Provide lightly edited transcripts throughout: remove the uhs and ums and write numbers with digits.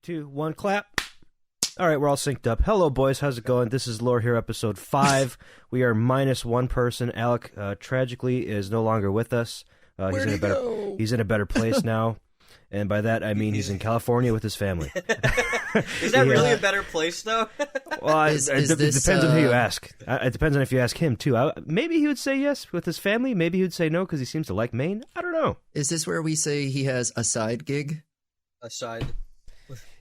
3, 2, 1, clap. All right, we're all synced up. Hello, boys. How's it going? This is Lore here, episode 5. We are minus one person. Alec, tragically, is no longer with us. He's in a better place now. And by that, I mean he's in California with his family. Is that really a better place, though? Well, it depends on who you ask. It depends on if you ask him, too. Maybe he would say yes with his family. Maybe he would say no because he seems to like Maine. I don't know. Is this where we say he has a side gig? A side?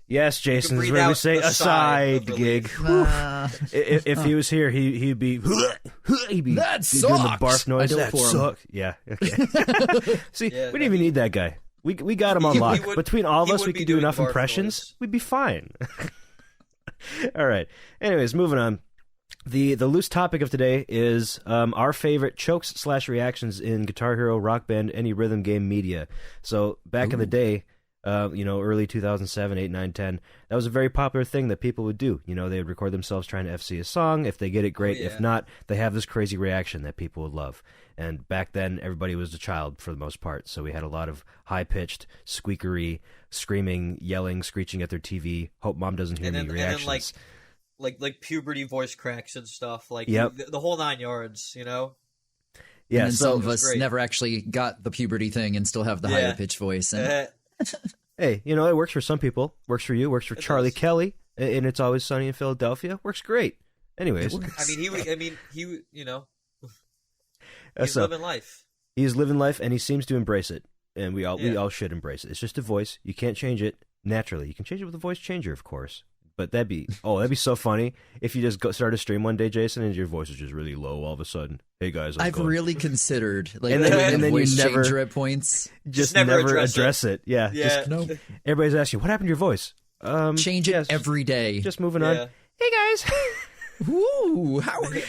Yes, Jason, this is where we say a side gig. If he was here, he'd be doing the barf noise. That sucked. Yeah, okay. See, we didn't even need that guy. We got him on lock. Between all of us, we could do enough impressions. We'd be fine. All right. Anyways, moving on. The loose topic of today is our favorite chokes/reactions in Guitar Hero, Rock Band, any rhythm game media. So back in the day, early 2007, 8, 9, 10, that was a very popular thing that people would do. You know, they would record themselves trying to FC a song. If they get it, great. If not, they have this crazy reaction that people would love. And back then, everybody was a child for the most part, so we had a lot of high-pitched, squeakery, screaming, yelling, screeching at their TV, hope mom doesn't hear me reactions. And then, like puberty voice cracks and stuff, like the whole 9 yards, you know? Yeah, and then some of us never actually got the puberty thing and still have the higher pitch voice. And... Hey, it works for some people. Works for you. Works for Charlie Kelly, and It's Always Sunny in Philadelphia. Works great. Anyways. He's living life. He's living life, and he seems to embrace it. And we all should embrace it. It's just a voice. You can't change it naturally. You can change it with a voice changer, of course. But that'd be so funny if you just start a stream one day, Jason, and your voice is just really low all of a sudden. Hey guys, I've really considered and then voice you never changer at points. Just never address it. Yeah. Just, no. Everybody's asking, what happened to your voice? Change it every day. Just moving on. Hey guys. Ooh, how are you?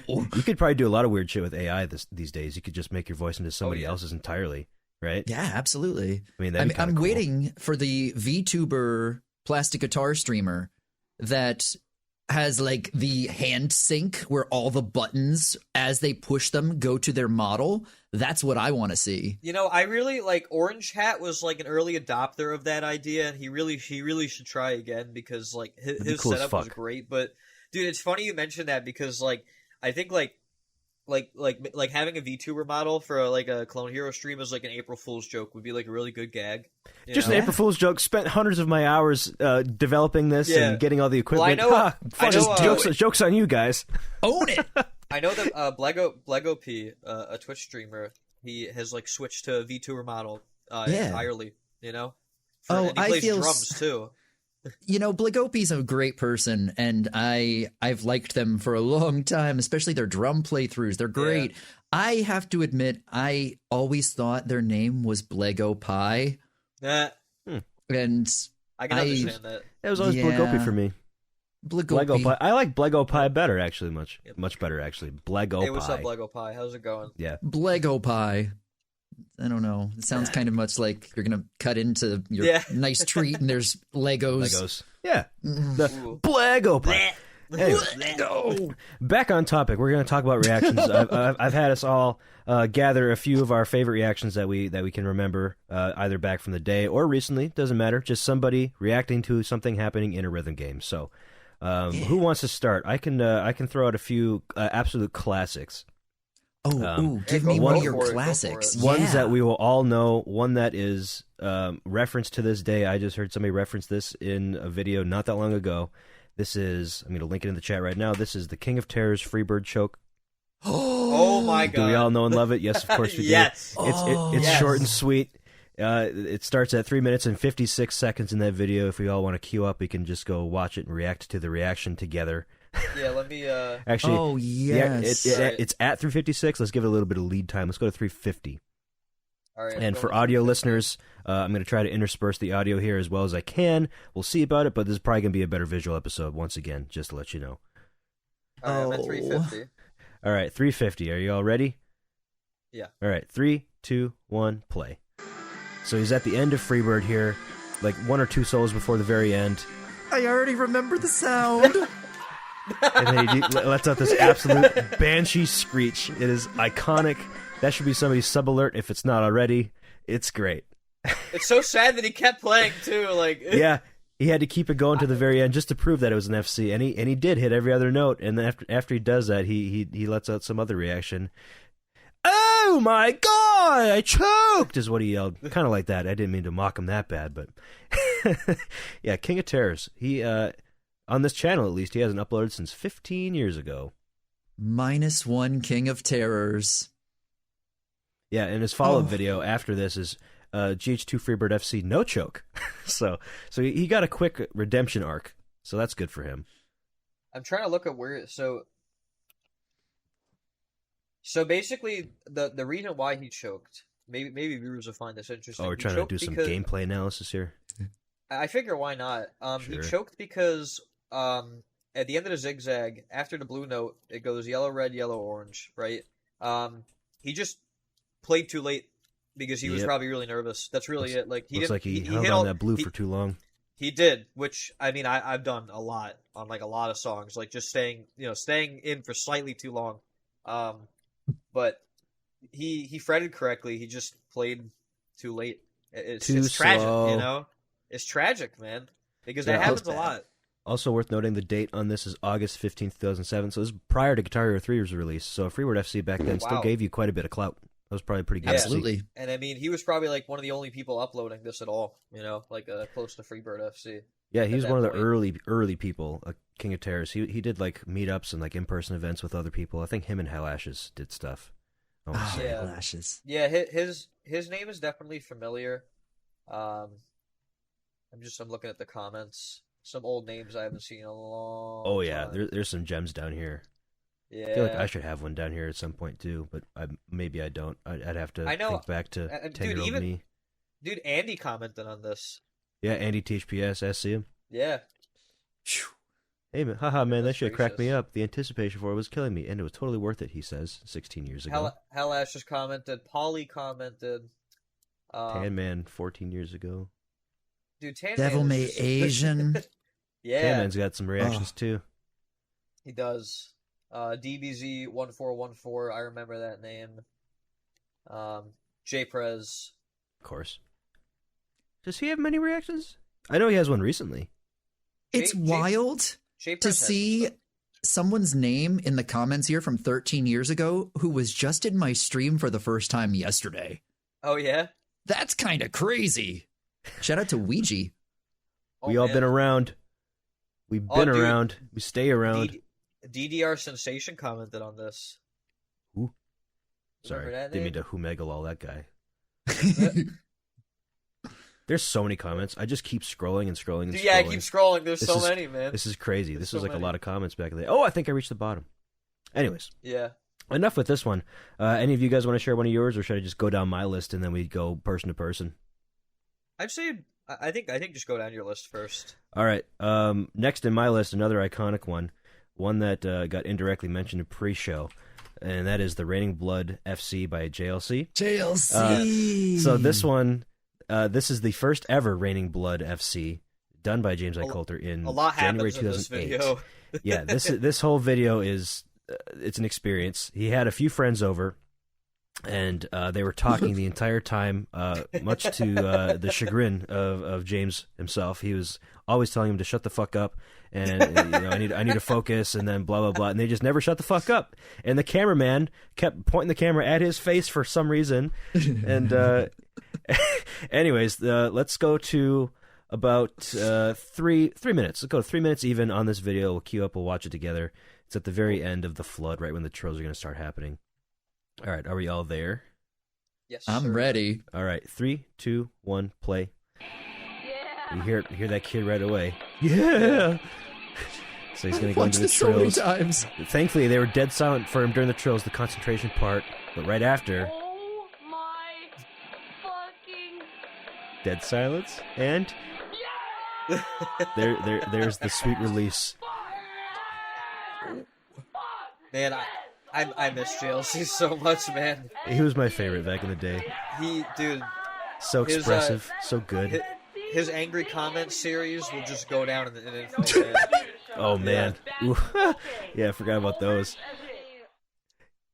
You could probably do a lot of weird shit with AI these days. You could just make your voice into somebody else's entirely, right? Yeah, absolutely. I mean, I'm cool. Waiting for the VTuber plastic guitar streamer that has like the hand sync where all the buttons as they push them go to their model. That's what I want to see. I really like Orange Hat was like an early adopter of that idea, and he really should try again because like his cool setup was great. But dude, it's funny you mentioned that because like I think like having a VTuber model for like a Clone Hero stream is like an April Fool's joke would be like a really good gag. Just an April Fool's joke. Spent hundreds of my hours developing this and getting all the equipment. Well, I know jokes on you guys. Own it. I know that Blego P, a Twitch streamer, he has like switched to a VTuber model entirely. And he plays drums too. Blagopi's a great person, and I've liked them for a long time, especially their drum playthroughs. They're great. Yeah. I have to admit, I always thought their name was Blego Pie. And I can understand that. It was always Blagopi for me. Blego Pie. I like Blego Pie better, actually, much better, actually. Blego Pie. Hey, what's up, Blego Pie? How's it going? Yeah. Blego Pie. I don't know. It sounds kind of much like you're going to cut into your nice treat and there's Legos. Yeah. The Blego Pie. Anyway, back on topic. We're going to talk about reactions. I've had us all gather a few of our favorite reactions that we can remember, either back from the day or recently. Doesn't matter. Just somebody reacting to something happening in a rhythm game. So, who wants to start? I can throw out a few absolute classics. Give me one of your classics. Ones that we will all know. One that is referenced to this day. I just heard somebody reference this in a video not that long ago. This is, I'm going to link it in the chat right now. This is the King of Terror's Freebird choke. Oh my god. Do we all know and love it? Yes, of course we do. Yes. It's short and sweet. It starts at 3 minutes and 56 seconds in that video. If we all want to queue up, we can just go watch it and react to the reaction together. Yeah, let me actually. Oh yes. It's at 356. Let's give it a little bit of lead time. Let's go to 350. All right. And for audio listeners, I'm going to try to intersperse the audio here as well as I can. We'll see about it, but this is probably going to be a better visual episode once again, just to let you know. All right, I'm at 350. All right, 350. Are you all ready? Yeah. All right, 3, 2, 1, play. So he's at the end of Freebird here, like 1 or 2 solos before the very end. I already remember the sound. And then he lets out this absolute banshee screech. It is iconic. That should be somebody's sub-alert if it's not already. It's great. It's so sad that he kept playing, too. Like, yeah, he had to keep it going to the very end just to prove that it was an FC, and he did hit every other note. And then after he does that, he lets out some other reaction. Oh my god, I choked! Is what he yelled, kind of like that. I didn't mean to mock him that bad, but yeah, King of Terrors. He on this channel at least he hasn't uploaded since 15 years ago. -1 King of Terrors. Yeah, and his follow-up video after this is GH2 Freebird FC no choke. so he got a quick redemption arc. So that's good for him. I'm trying to look at where So basically, the reason why he choked, maybe viewers will find this interesting. Oh, we're trying to do some gameplay analysis here. I figure why not. Sure. He choked because at the end of the zigzag, after the blue note, it goes yellow, red, yellow, orange, right? He just played too late because he was probably really nervous. That's really it. Like looks like he held on that blue for too long. He did, which I mean, I've done a lot on like a lot of songs, like just staying in for slightly too long. But he fretted correctly. He just played too late. It's tragic, you know? It's tragic, man. Because that happens a lot. Also worth noting, the date on this is August 15th, 2007. So this is prior to Guitar Hero 3 was released. So Freeword FC back then still gave you quite a bit of clout. That was probably pretty good. Absolutely. And I mean, he was probably like one of the only people uploading this at all, like close to Freebird FC. Yeah, he was one of the early people, King of Terrors. He did like meetups and like in-person events with other people. I think him and Hell Ashes did stuff. Hell Ashes. Yeah, his name is definitely familiar. I'm looking at the comments. Some old names I haven't seen in a long Oh yeah, time. there's some gems down here. Yeah. I feel like I should have one down here at some point too, but maybe I don't. I'd have to think back to 10-year-old me. Dude, Andy commented on this. Yeah, Andy THPS, see him. Yeah. Hey man, haha man, that shit cracked me up. The anticipation for it was killing me, and it was totally worth it. He says 16 years ago. Hell Ash just commented. Polly commented. Tan Man 14 years ago. Dude, Tan Devil Man May Asian. Yeah, Tan Man's got some reactions too. He does. DBZ1414. I remember that name. J Prez. Of course. Does he have many reactions? I know he has one recently. It's wild to see someone's name in the comments here from 13 years ago who was just in my stream for the first time yesterday. Oh, yeah? That's kind of crazy. Shout out to Ouija. We all been around. We've been around. We stay around. DDR Sensation commented on this. Ooh. Sorry, didn't mean to whomegal all that guy. There's so many comments. I just keep scrolling and scrolling and scrolling. Yeah, I keep scrolling. There's so many, man. This is crazy. This was like a lot of comments back in the day. Oh, I think I reached the bottom. Anyways. Yeah. Enough with this one. Any of you guys want to share one of yours, or should I just go down my list and then we go person to person? I'd say I think just go down your list first. All right. Next in my list, another iconic one that got indirectly mentioned in pre-show, and that is the Raining Blood FC by JLC. JLC. So this one, this is the first ever Raining Blood FC done by James I. Coulter in January 2008. Yeah, this whole video is it's an experience. He had a few friends over, and they were talking the entire time, much to the chagrin of James himself. He was always telling him to shut the fuck up, and I need to focus, and then blah blah blah, and they just never shut the fuck up. And the cameraman kept pointing the camera at his face for some reason. And anyways, let's go to about 3 minutes. Let's go 3 minutes even on this video. We'll queue up. We'll watch it together. It's at the very end of the flood, right when the trills are going to start happening. All right, are we all there? Yes, I'm ready. All right, 3, 2, 1, play. Yeah. You hear that kid right away. Yeah. So he's going to go into the trills. So many times. Thankfully, they were dead silent for him during the trills, the concentration part. But right after, oh my fucking dead silence, and there's the sweet release. Man, I miss JLC so much, man. He was my favorite back in the day. So expressive, so good. His angry comments series will just go down in infamy. Oh man, yeah, I forgot about those.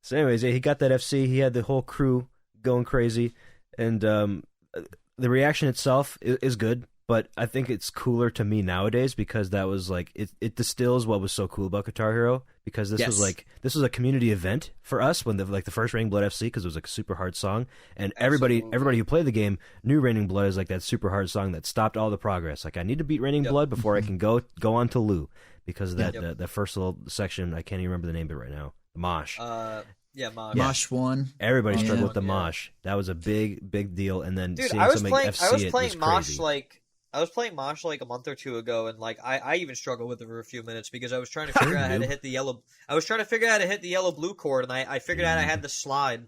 So, anyways, yeah, he got that FC. He had the whole crew going crazy, and the reaction itself is good. But I think it's cooler to me nowadays because that was like it distills what was so cool about Guitar Hero, because this was a community event for us when the first Raining Blood FC, because it was like a super hard song, and everybody who played the game knew Raining Blood is like that super hard song that stopped all the progress. Like, I need to beat Raining Blood before I can go on to Lou, because of that first little section. I can't even remember the name of it right now. Mosh. Mosh. Mosh 1. Everybody struggled with the Mosh. That was a big deal. And then seeing I was somebody playing, FC I was playing it was Mosh crazy. I was playing Mosh like a month or two ago, and like I even struggled with it for a few minutes because I was trying to figure out how to hit the yellow. I was trying to figure out how to hit the yellow blue chord, and I figured out I had the slide.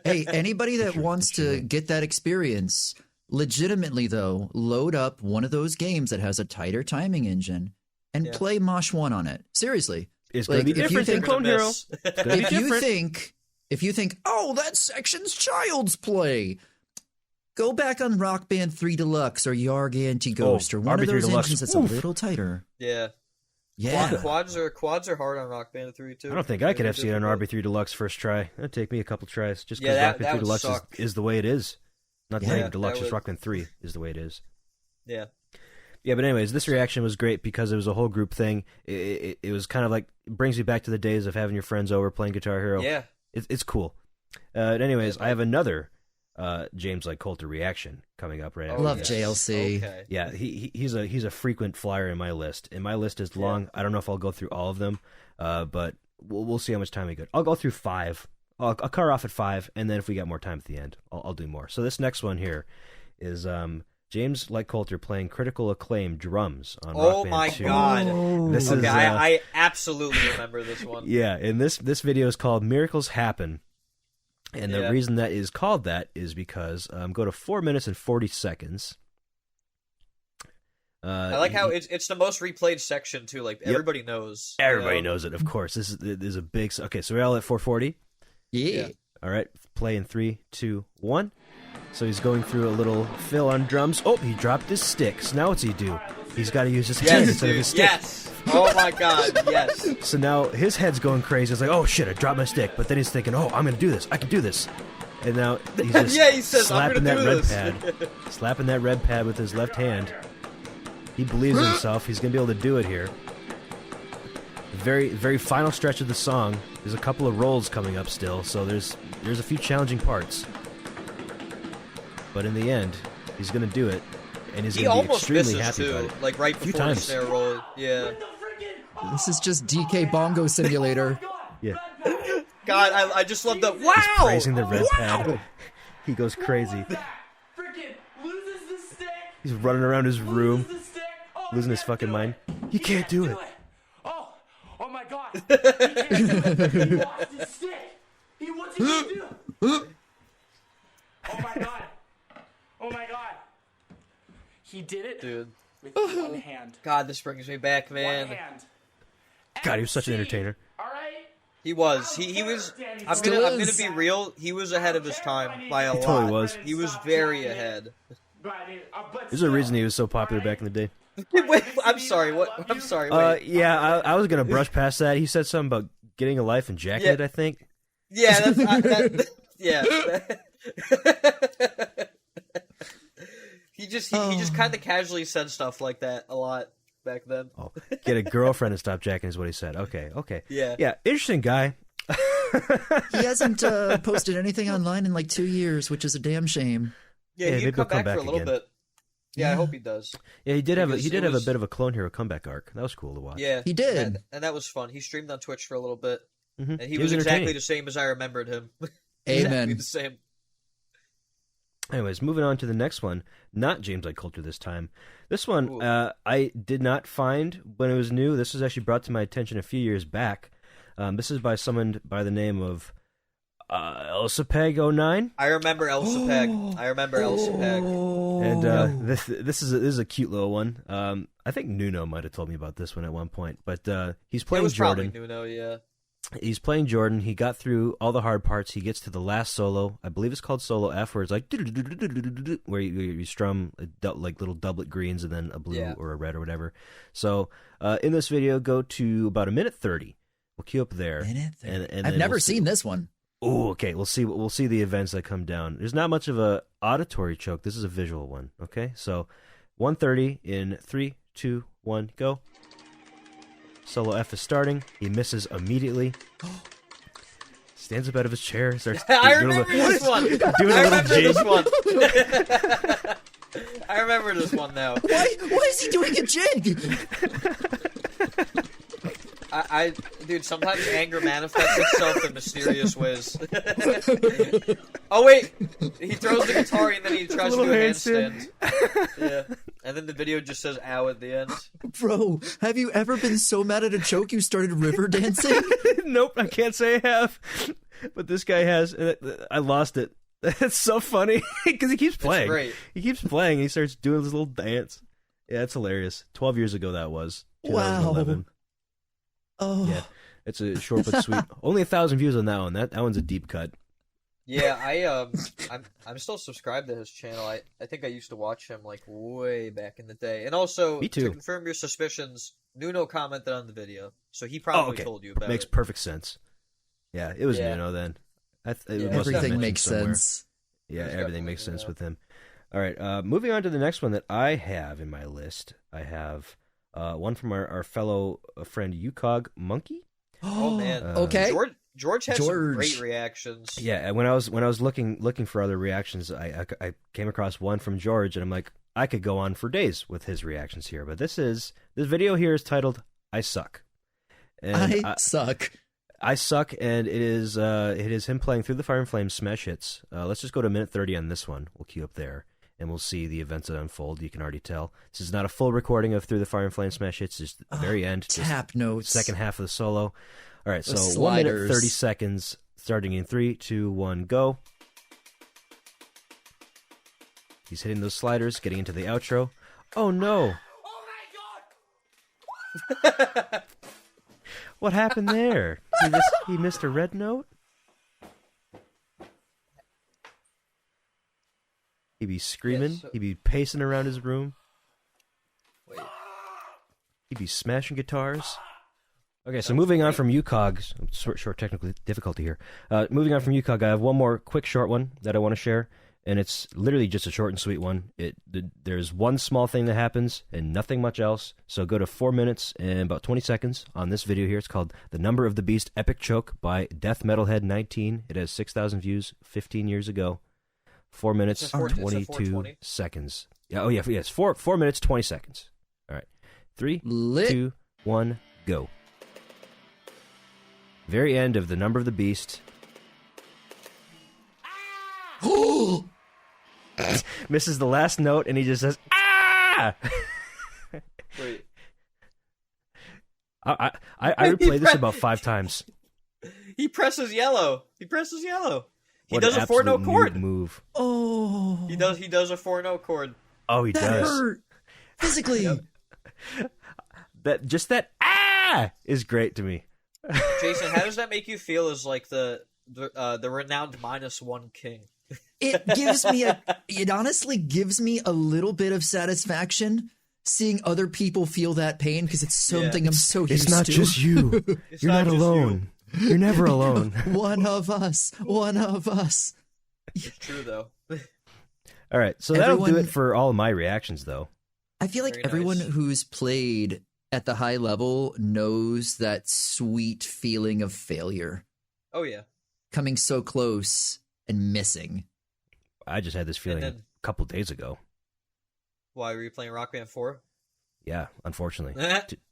Hey, anybody that wants to get that experience, legitimately though, load up one of those games that has a tighter timing engine and play Mosh 1 on it. Seriously. It's going to be different than Clone Hero. If you think, oh, that section's child's play, go back on Rock Band 3 Deluxe or Yarg Anti-Ghost or one of those engines that's a little tighter. Yeah. Quads are hard on Rock Band 3 too. I don't think I could FC it on RB3 Deluxe first try. It'd take me a couple tries, just because Rock Band 3 Deluxe is the way it is. Not the Deluxe, just Rock Band 3 is the way it is. Yeah. Yeah, but anyways, this reaction was great because it was a whole group thing. It was kind of like, it brings you back to the days of having your friends over playing Guitar Hero. Yeah. It's cool. Anyways, I have another James Like Coulter reaction coming up right after. Love JLC. Okay. Yeah, he's a frequent flyer in my list, and my list is long. I don't know if I'll go through all of them, but we'll see how much time we get. I'll go through 5. I'll cut off at 5, and then if we got more time at the end, I'll do more. So this next one here is James Like Coulter playing Critical Acclaim drums on Rock Band 2. God! This okay, is, I absolutely remember this one. Yeah, and this video is called "Miracles Happen." And the reason that is called that is because go to 4 minutes and 40 seconds. I like how it's the most replayed section too. Like everybody knows. Everybody knows it, of course. This is a big. Okay, so we're all at 440. Yeah. All right. Play in 3, 2, 1. So he's going through a little fill on drums. Oh, he dropped his stick. So now what's he do? He's got to use his hand instead of his stick. Yes. Oh my God. Yes. So now his head's going crazy. It's like, oh shit, I dropped my stick. But then he's thinking, oh, I'm gonna do this. I can do this. And now he's just he says, slapping that do red this. pad, slapping that red pad with his left hand. He believes in himself. He's gonna be able to do it here. The very final stretch of the song. There's a couple of rolls coming up still, so there's a few challenging parts. But in the end, he's gonna do it, and he's gonna be extremely happy about it. Like right before the snare roll. Yeah. This is just DK Bongo Simulator. Yeah. God, I just love the wow. He's praising the red pad. He goes crazy. Loses the stick. He's running around his room, losing his fucking mind. He can't do it. Oh my God. He lost his stick. What's he gonna do? Oh my God. Oh my God. He did it, dude. With one hand. God, this brings me back, man. One hand. God, he was such an entertainer. All right. He was. He was. I'm gonna be real. He was ahead of his time by a lot. He totally was. He was very ahead. There's a reason he was so popular back in the day. Wait, I'm sorry. What? I'm sorry. Wait. Yeah, I was gonna brush past that. He said something about getting a life and jacking it, I think. Yeah, that's yeah. He just kind of casually said stuff like that a lot back then. Oh, get a girlfriend and stop jacking is what he said. Okay. Yeah. Interesting guy. He hasn't posted anything online in like 2 years, which is a damn shame. Yeah, he'll come back for a little bit. Yeah, I hope he does. Yeah, he did have a bit of a Clone Hero comeback arc. That was cool to watch. Yeah, he did, and that was fun. He streamed on Twitch for a little bit, and he was exactly the same as I remembered him. Amen. Exactly the same. Anyways, moving on to the next one. Not James Like Coulter this time. This one I did not find when it was new. This was actually brought to my attention a few years back. This is by someone by the name of Elsapeg09. I remember Elsapeg. And this is a cute little one. I think Nuno might have told me about this one at one point. But he's playing Jordan. Probably Nuno, yeah. He's playing Jordan. He got through all the hard parts. He gets to the last solo. I believe it's called Solo F, where it's like where you strum like little doublet greens and then a blue or a red or whatever. So in this video, go to about 1:30. We'll queue up there. And I've never seen this one. Oh, okay. We'll see the events that come down. There's not much of a auditory choke. This is a visual one. Okay, so 1:30 in 3, 2, 1, go. Solo F is starting. He misses immediately. Stands up out of his chair. Starts I remember this one. Doing a little jig. I remember this one now. Why is he doing a jig? Dude, sometimes anger manifests itself in mysterious ways. Oh wait, he throws the guitar and then he tries to do a handstand. Yeah, and then the video just says "ow" at the end. Bro, have you ever been so mad at a joke you started river dancing? Nope, I can't say I have. But this guy has. I lost it. It's so funny because he keeps playing. It's great. He keeps playing. He starts doing this little dance. Yeah, it's hilarious. 12 years ago that was. 2011. Wow. Oh. Yeah, it's a short but sweet. Only 1,000 views on that one. That one's a deep cut. Yeah, I'm still subscribed to his channel. I think I used to watch him like way back in the day. And also, Me too. to confirm your suspicions, Nuno commented on the video, so he probably told you about Makes it. perfect sense. Yeah, it was Yeah. Nuno then. Everything makes sense. Yeah, There's everything definitely makes sense Nuno. with him. All right, moving on to the next one that I have in my list. I have one from our fellow friend UCog Monkey. Oh man, Okay. George has some great reactions. Yeah, when I was looking for other reactions, I came across one from George, and I'm like, I could go on for days with his reactions here. But this video here is titled "I Suck." And I suck. I suck, and it is him playing Through the Fire and Flames smash hits. Let's just go to minute 30 on this one. We'll queue up there, and we'll see the events that unfold. You can already tell this is not a full recording of Through the Fire and Flames smash hits. It's just the very end, Tap just notes. second half of the solo. All right, so The 1 minute sliders. 30 seconds, starting in 3, 2, 1, go. He's hitting those sliders, getting into the outro. Oh no! What happened there? He missed a red note? He'd be screaming. Yeah, so- He'd be pacing around his room. Wait. He'd be smashing guitars. Okay, so moving on from UCOG, short technical difficulty here. Moving on from UCOG, I have one more quick short one that I want to share, and it's literally just a short and sweet one. There's one small thing that happens and nothing much else. So go to 4 minutes and about 20 seconds on this video here. It's called "The Number of the Beast Epic Choke" by Death Metalhead 19. It has 6,000 views 15 years ago. 4 minutes, It's a 22 420. seconds. Yeah, oh yeah, yes, 4 minutes, 20 seconds. All right, 3, Lit. 2, 1, go. Very end of "The Number of the Beast." Misses the last note, and he just says, "Ah!" Wait. I replayed this about 5 times. He presses yellow. He What does an a 4-note absolute chord. noob move. Oh. He does a 4-note chord. Oh, he That does. hurt. Physically. That "ah" is great to me. Jason, how does that make you feel as like the renowned -1 king? It honestly gives me a little bit of satisfaction seeing other people feel that pain because it's something I'm so used to. It's not just you. You're not not just alone. You're never alone. One of us. It's true though. All right, so that'll do Everyone- it for all of my reactions, though. I feel like Very everyone nice. who's played at the high level knows that sweet feeling of failure. Oh yeah. Coming so close and missing. I just had this feeling then- a couple days ago. Why were you playing Rock Band 4? Yeah, unfortunately.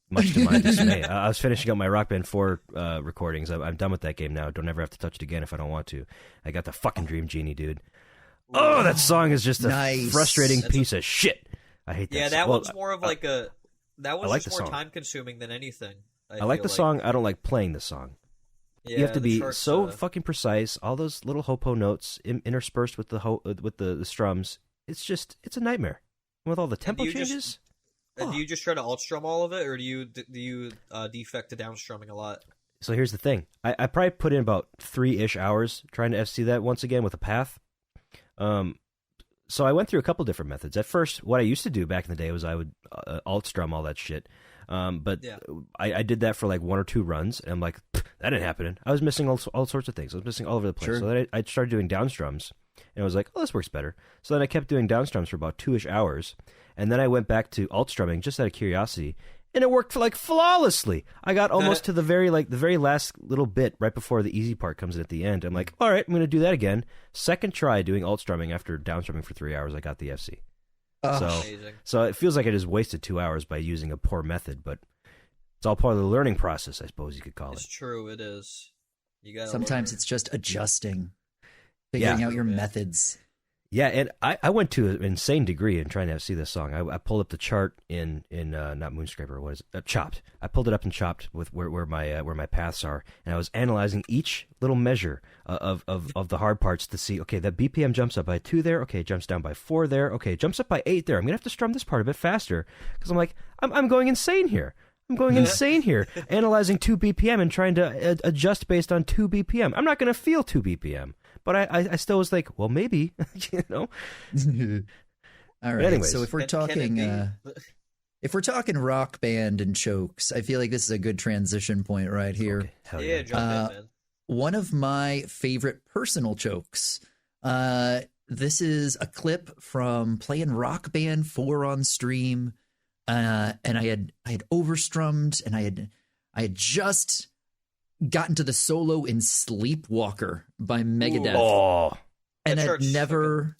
Much to my dismay. I was finishing up my Rock Band 4 recordings. I'm done with that game now. Don't ever have to touch it again if I don't want to. I got the fucking Dream Genie, dude. Oh, that song is just a Nice. frustrating piece of shit. I hate that Yeah, song. that Well, one's more of like a. That one's like just the more song. time consuming than anything. I like feel the song. I don't like playing the song. Yeah, You have to the be charts, so fucking precise. All those little hopo notes interspersed with the strums. It's a nightmare. With all the tempo do you just- changes. Do you just try to alt strum all of it, or do you defect to downstrumming a lot? So here's the thing. I probably put in about 3-ish hours trying to FC that once again with a path. So I went through a couple different methods. At first, what I used to do back in the day was I would alt strum all that shit. But Yeah. I did that for like 1 or 2 runs, and I'm like, that ain't happening. I was missing all sorts of things. I was missing all over the place. Sure. So then I started doing down strums. And I was like, oh, this works better. So then I kept doing downstrums for about 2-ish hours. And then I went back to alt strumming just out of curiosity. And it worked like flawlessly. I got almost to the very last little bit right before the easy part comes in at the end. I'm like, all right, I'm going to do that again. Second try doing alt strumming after down strumming for 3 hours, I got the FC. So it feels like I just wasted 2 hours by using a poor method, but it's all part of the learning process, I suppose you could call it. It's true, it is. You got Sometimes it's just adjusting, figuring out your methods. Yeah, and I went to an insane degree in trying to see this song. I pulled up the chart in not Moonscraper, what is it? Chopped. I pulled it up in Chopped with where my paths are, and I was analyzing each little measure of the hard parts to see. Okay, that BPM jumps up by 2 there. Okay, jumps down by 4 there. Okay, jumps up by 8 there. I'm gonna have to strum this part a bit faster because I'm like I'm going insane here. Analyzing 2 BPM and trying to adjust based on 2 BPM. I'm not gonna feel 2 BPM. But I still was like, well, maybe, All right. Anyways. So if we're talking rock band and chokes, I feel like this is a good transition point right here. Okay. Hell Yeah, jump in, man. One of my favorite personal chokes. This is a clip from playing Rock Band 4 on stream, and I had overstrummed, and I had just gotten to the solo in Sleepwalker by Megadeth. Oh, and I had never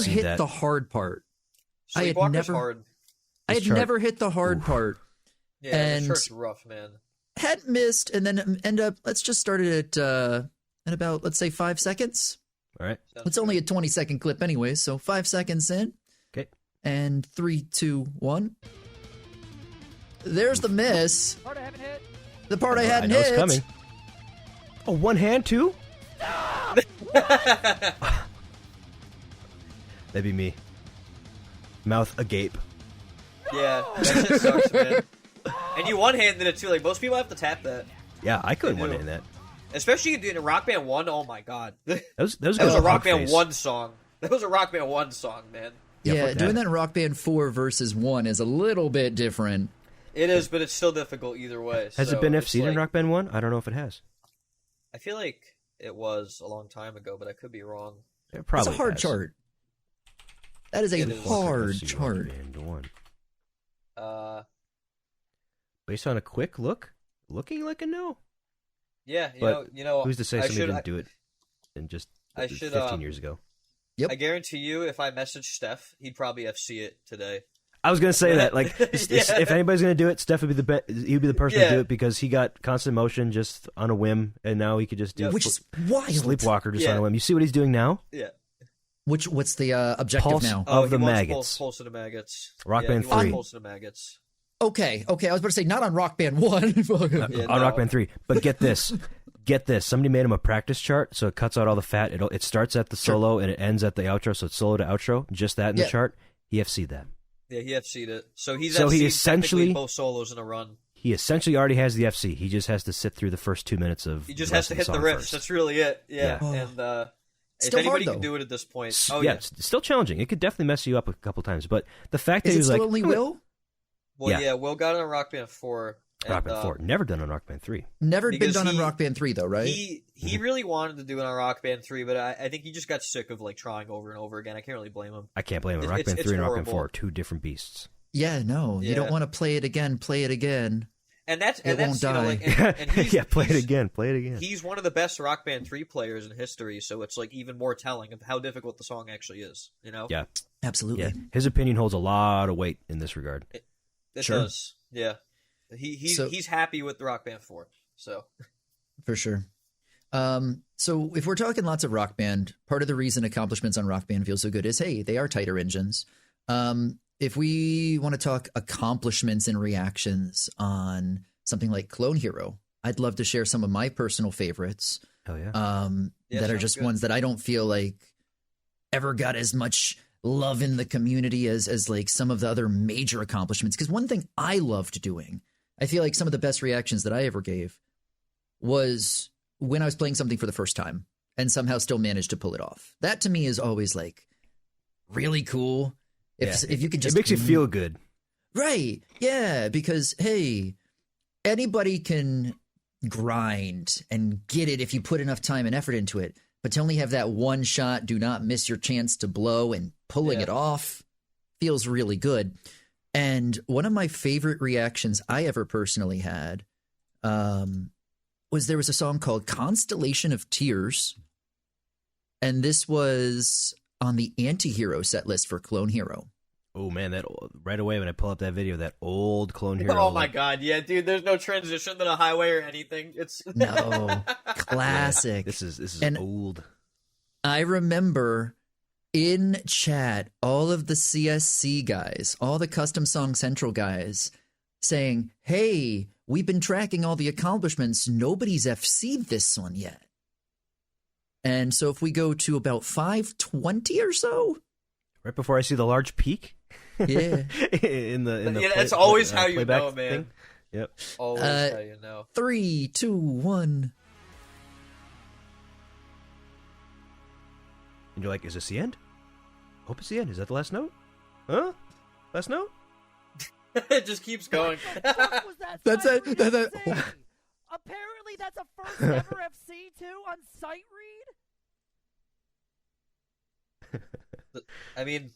hit the hard part. Sleepwalker's hard. I had never hit the hard part. Yeah, and the chart's rough, man. Had missed, and then end up. Let's just start it at about, let's say, 5 seconds. all right. It's only a 20-second clip anyway, so 5 seconds in. Okay. And 3, 2, 1. There's the miss. The part I hadn't hit. I know it's coming. Oh, one hand too? That'd be me. Mouth agape. Yeah, that shit sucks, man. And you one-handed it too. Like, most people have to tap that. Yeah, I couldn't I one do. hand that. Especially in Rock Band 1, oh my god. That was a Rock Band 1 song. That was a Rock Band 1 song, man. Yeah, doing that in Rock Band 4 versus 1 is a little bit different. It is, but it's still difficult either way. Has it been FC'd in Rock Band 1? I don't know if it has. I feel like it was a long time ago, but I could be wrong. It probably It's a hard has. chart. That is a hard FC chart. Rock Band 1. Uh, Based on a quick look, looking like a no. yeah, But you know. Who's to say I somebody didn't do it in just I should, 15 years ago? Yep. I guarantee you, if I messaged Steph, he'd probably FC it today. I was gonna say that, like, Yeah. if anybody's gonna do it, Steph would be he'd be the person to do it because he got constant motion just on a whim, and now he could just do Which is wild. Sleepwalker just Yeah. on a whim. You see what he's doing now? Yeah. What's the objective Pulse now? of he the wants maggots. Pulse of the maggots. Rock yeah, Band he wants 3. Pulse of the maggots. Okay. I was about to say not on Rock Band 1. Yeah, On no. Rock Band 3. But get this. Somebody made him a practice chart, so it cuts out all the fat. It starts at the solo and it ends at the outro, so it's solo to outro. Just that in the chart. He FC'd that. Yeah, he FC'd it. So he essentially technically both solos in a run. He essentially already has the FC. He just has to sit through the first 2 minutes of. He just the has rest to of hit the song riffs. first. That's really it. Yeah. Yeah. And if Still anybody hard, can though. do it at this point, It's still challenging. It could definitely mess you up a couple times, but the fact that Is he it was still like, only Will? Well, Yeah. Will got it on Rock Band 4. And, Rock Band 4, never done on Rock Band 3. Never been Because done on Rock Band 3 though, right? He really wanted to do it on Rock Band 3, but I think he just got sick of like trying over and over again. I can't really blame him. I can't blame him. It's- Rock Band it's 3 and Rock Band horrible. 4 are two different beasts. Yeah, no. You Yeah. don't want to play it again. Play it again. And that's It won't you know, die. like, and he's, yeah, play it he's- again. Play it again. He's one of the best Rock Band 3 players in history, so it's like even more telling of how difficult the song actually is. You know? Yeah. Absolutely. Yeah. His opinion holds a lot of weight in this regard. It Sure. does. Yeah. He's happy with the Rock Band 4. So For sure. So if we're talking lots of Rock Band, part of the reason accomplishments on Rock Band feel so good is, hey, they are tighter engines. If we want to talk accomplishments and reactions on something like Clone Hero, I'd love to share some of my personal favorites. Hell yeah. Yeah, that are sounds just good. ones that I don't feel like ever got as much love in the community as like some of the other major accomplishments. Because one thing I loved doing, I feel like some of the best reactions that I ever gave was when I was playing something for the first time and somehow still managed to pull it off. That to me is always like really cool. If you could just it makes you feel good. Right. Yeah. Because, hey, anybody can grind and get it if you put enough time and effort into it. but to only have that one shot, do not miss your chance to blow, and pulling it off feels really good. And one of my favorite reactions I ever personally had was there was a song called Constellation of Tears, and this was on the Anti-Hero set list for Clone Hero. Oh man, that right away when I pull up that video, that old Clone Hero. Oh my god, yeah, dude. There's no transition to the highway or anything. It's no classic. This is and old. I remember in chat all of the CSC guys, all the Custom Song Central guys, saying, "Hey, we've been tracking all the accomplishments. Nobody's FC'd this one yet." And so if we go to about 520 or so, right before I see the large peak. Yeah. in the that's always how you know, man. Thing. Yep. Always how you know. 3, 2, 1. And you're like, is this the end? Hope it's the end. Is that the last note? Huh? Last note? It just keeps going. What was that That's sight it. read That- say? Apparently, that's a first ever FC too on sight read. I mean,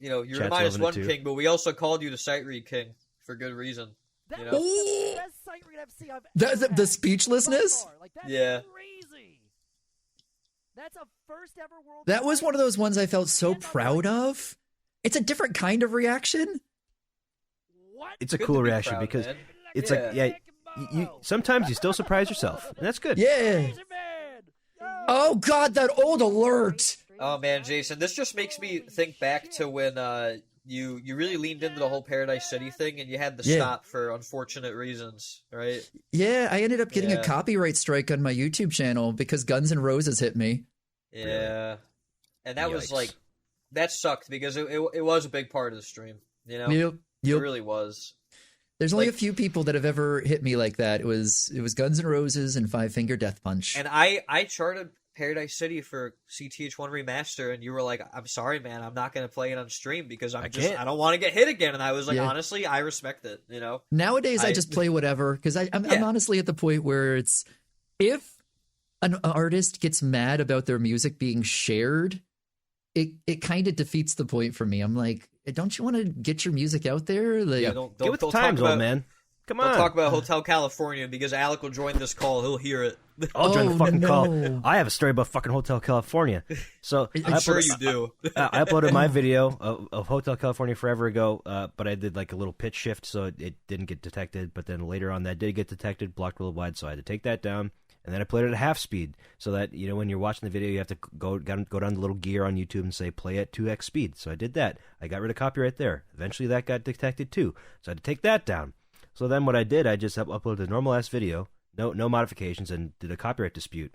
you know, you're Chat's minus loving it one too. king, but we also called you the sight read king for good reason. That You was know? the best sight read FC I've The- ever the had, speechlessness? by far. Like, that's Yeah. crazy. That's a first ever world. That was one of those ones I felt so And I'm proud like, of. It's a different kind of reaction. What? It's a Good cool to be reaction proud, because man. it's Yeah. like, yeah, you sometimes you still surprise yourself, and that's good. Yeah. Asian man. Oh, God, that old alert. Oh man, Jason, this just makes me think back to when you really leaned into the whole Paradise City thing, and you had to Yeah. stop for unfortunate reasons, right? Yeah, I ended up getting a Yeah. copyright strike on my YouTube channel because Guns N' Roses hit me. Yeah, and that was Yikes. like that sucked because it was a big part of the stream. You know, Yep. it Yep. really was. There's only like- a few people that have ever hit me like that. It was Guns N' Roses and Five Finger Death Punch. And I charted Paradise City for CTH1 Remaster, and you were like, "I'm sorry, man, I'm not going to play it on stream because I can't. don't want to get hit again." And I was like, Yeah. honestly, I respect it. You know, Nowadays, I I- just play whatever because I'm Yeah. honestly at the point where it's if an artist gets mad about their music being shared, it kind of defeats the point for me. I'm like, don't you want to get your music out there? Like, Yeah, Get with the don't times, talk old about, man. Come Don't on. talk about Hotel California because Alec will join this call. He'll hear it. I'll join the Oh, fucking no. call. I have a story about fucking Hotel California. So I'm sure you do. I uploaded my video of Hotel California forever ago, but I did like a little pitch shift, so it didn't get detected. But then later on, that did get detected, blocked worldwide. So I had to take that down, and then I played it at half speed, so that when you're watching the video, you have to go down the little gear on YouTube and say play at 2x speed. So I did that. I got rid of copyright there. Eventually, that got detected too, so I had to take that down. So then what I did, I just uploaded a normal ass video, no modifications, and did a copyright dispute.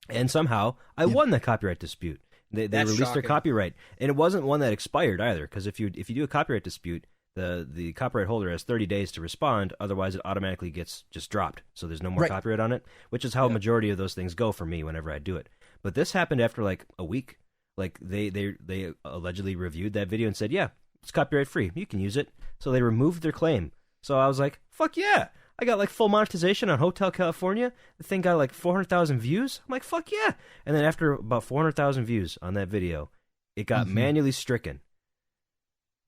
And somehow I won the copyright dispute. They That's released their shocking. copyright, and it wasn't one that expired either. Because if you do a copyright dispute, the copyright holder has 30 days to respond. Otherwise, it automatically gets just dropped. So there's no more Right. copyright on it, which is how a majority of those things go for me whenever I do it. But this happened after like a week. Like they allegedly reviewed that video and said, yeah, it's copyright free. You can use it. So they removed their claim. So I was like, fuck yeah. I got like full monetization on Hotel California. The thing got like 400,000 views. I'm like, fuck yeah. And then after about 400,000 views on that video, it got manually stricken.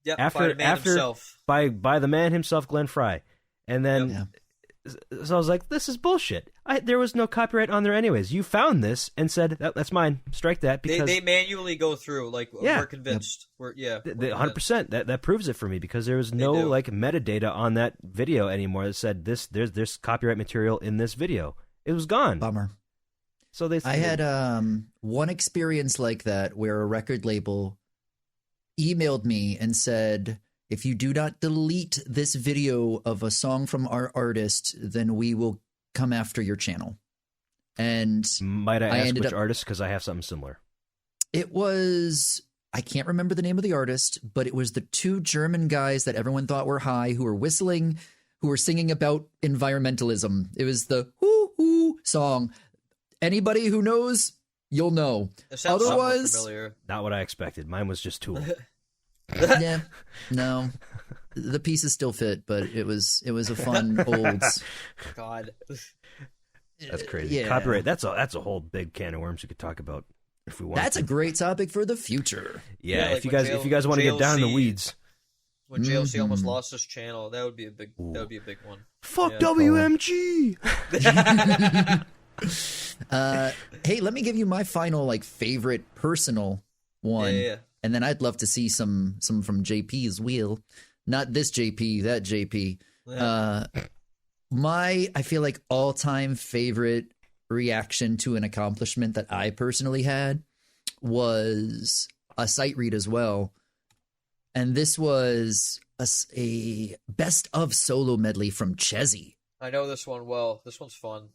Yep, After by the man himself. by the man himself, Glenn Fry. And then Yeah. so I was like, this is bullshit. There was no copyright on there anyways. You found this and said that's mine. Strike that because They manually go through. Like Yeah. we're convinced. We're 100%. That proves it for me because there was no do. like metadata on that video anymore that said there's copyright material in this video. It was gone. Bummer. So they I had one experience like that where a record label emailed me and said, if you do not delete this video of a song from our artist, then we will come after your channel. And might I I ask ended which up- artist because I have something similar. it was, I can't remember the name of the artist, but it was the two German guys that everyone thought were high who were whistling, who were singing about environmentalism. It was the Hoo Hoo song. Anybody who knows, you'll know. It sounds somewhat Otherwise, familiar. Not what I expected. Mine was just Tool. yeah, no, the pieces still fit, but it was a fun old. God. That's crazy. Yeah. Copyright. That's a whole big can of worms we could talk about if we want. That's a great topic for the future. Yeah, like if you guys want to get down in the weeds. When JLC almost lost his channel, that would be a big one. Fuck Yeah. WMG. Hey, let me give you my final like favorite personal one, Yeah. and then I'd love to see some from JP's wheel, not this JP, that JP. Yeah. I feel like all-time favorite reaction to an accomplishment that I personally had was a sight read as well. And this was a best of solo medley from Chezzy. I know this one well. This one's fun.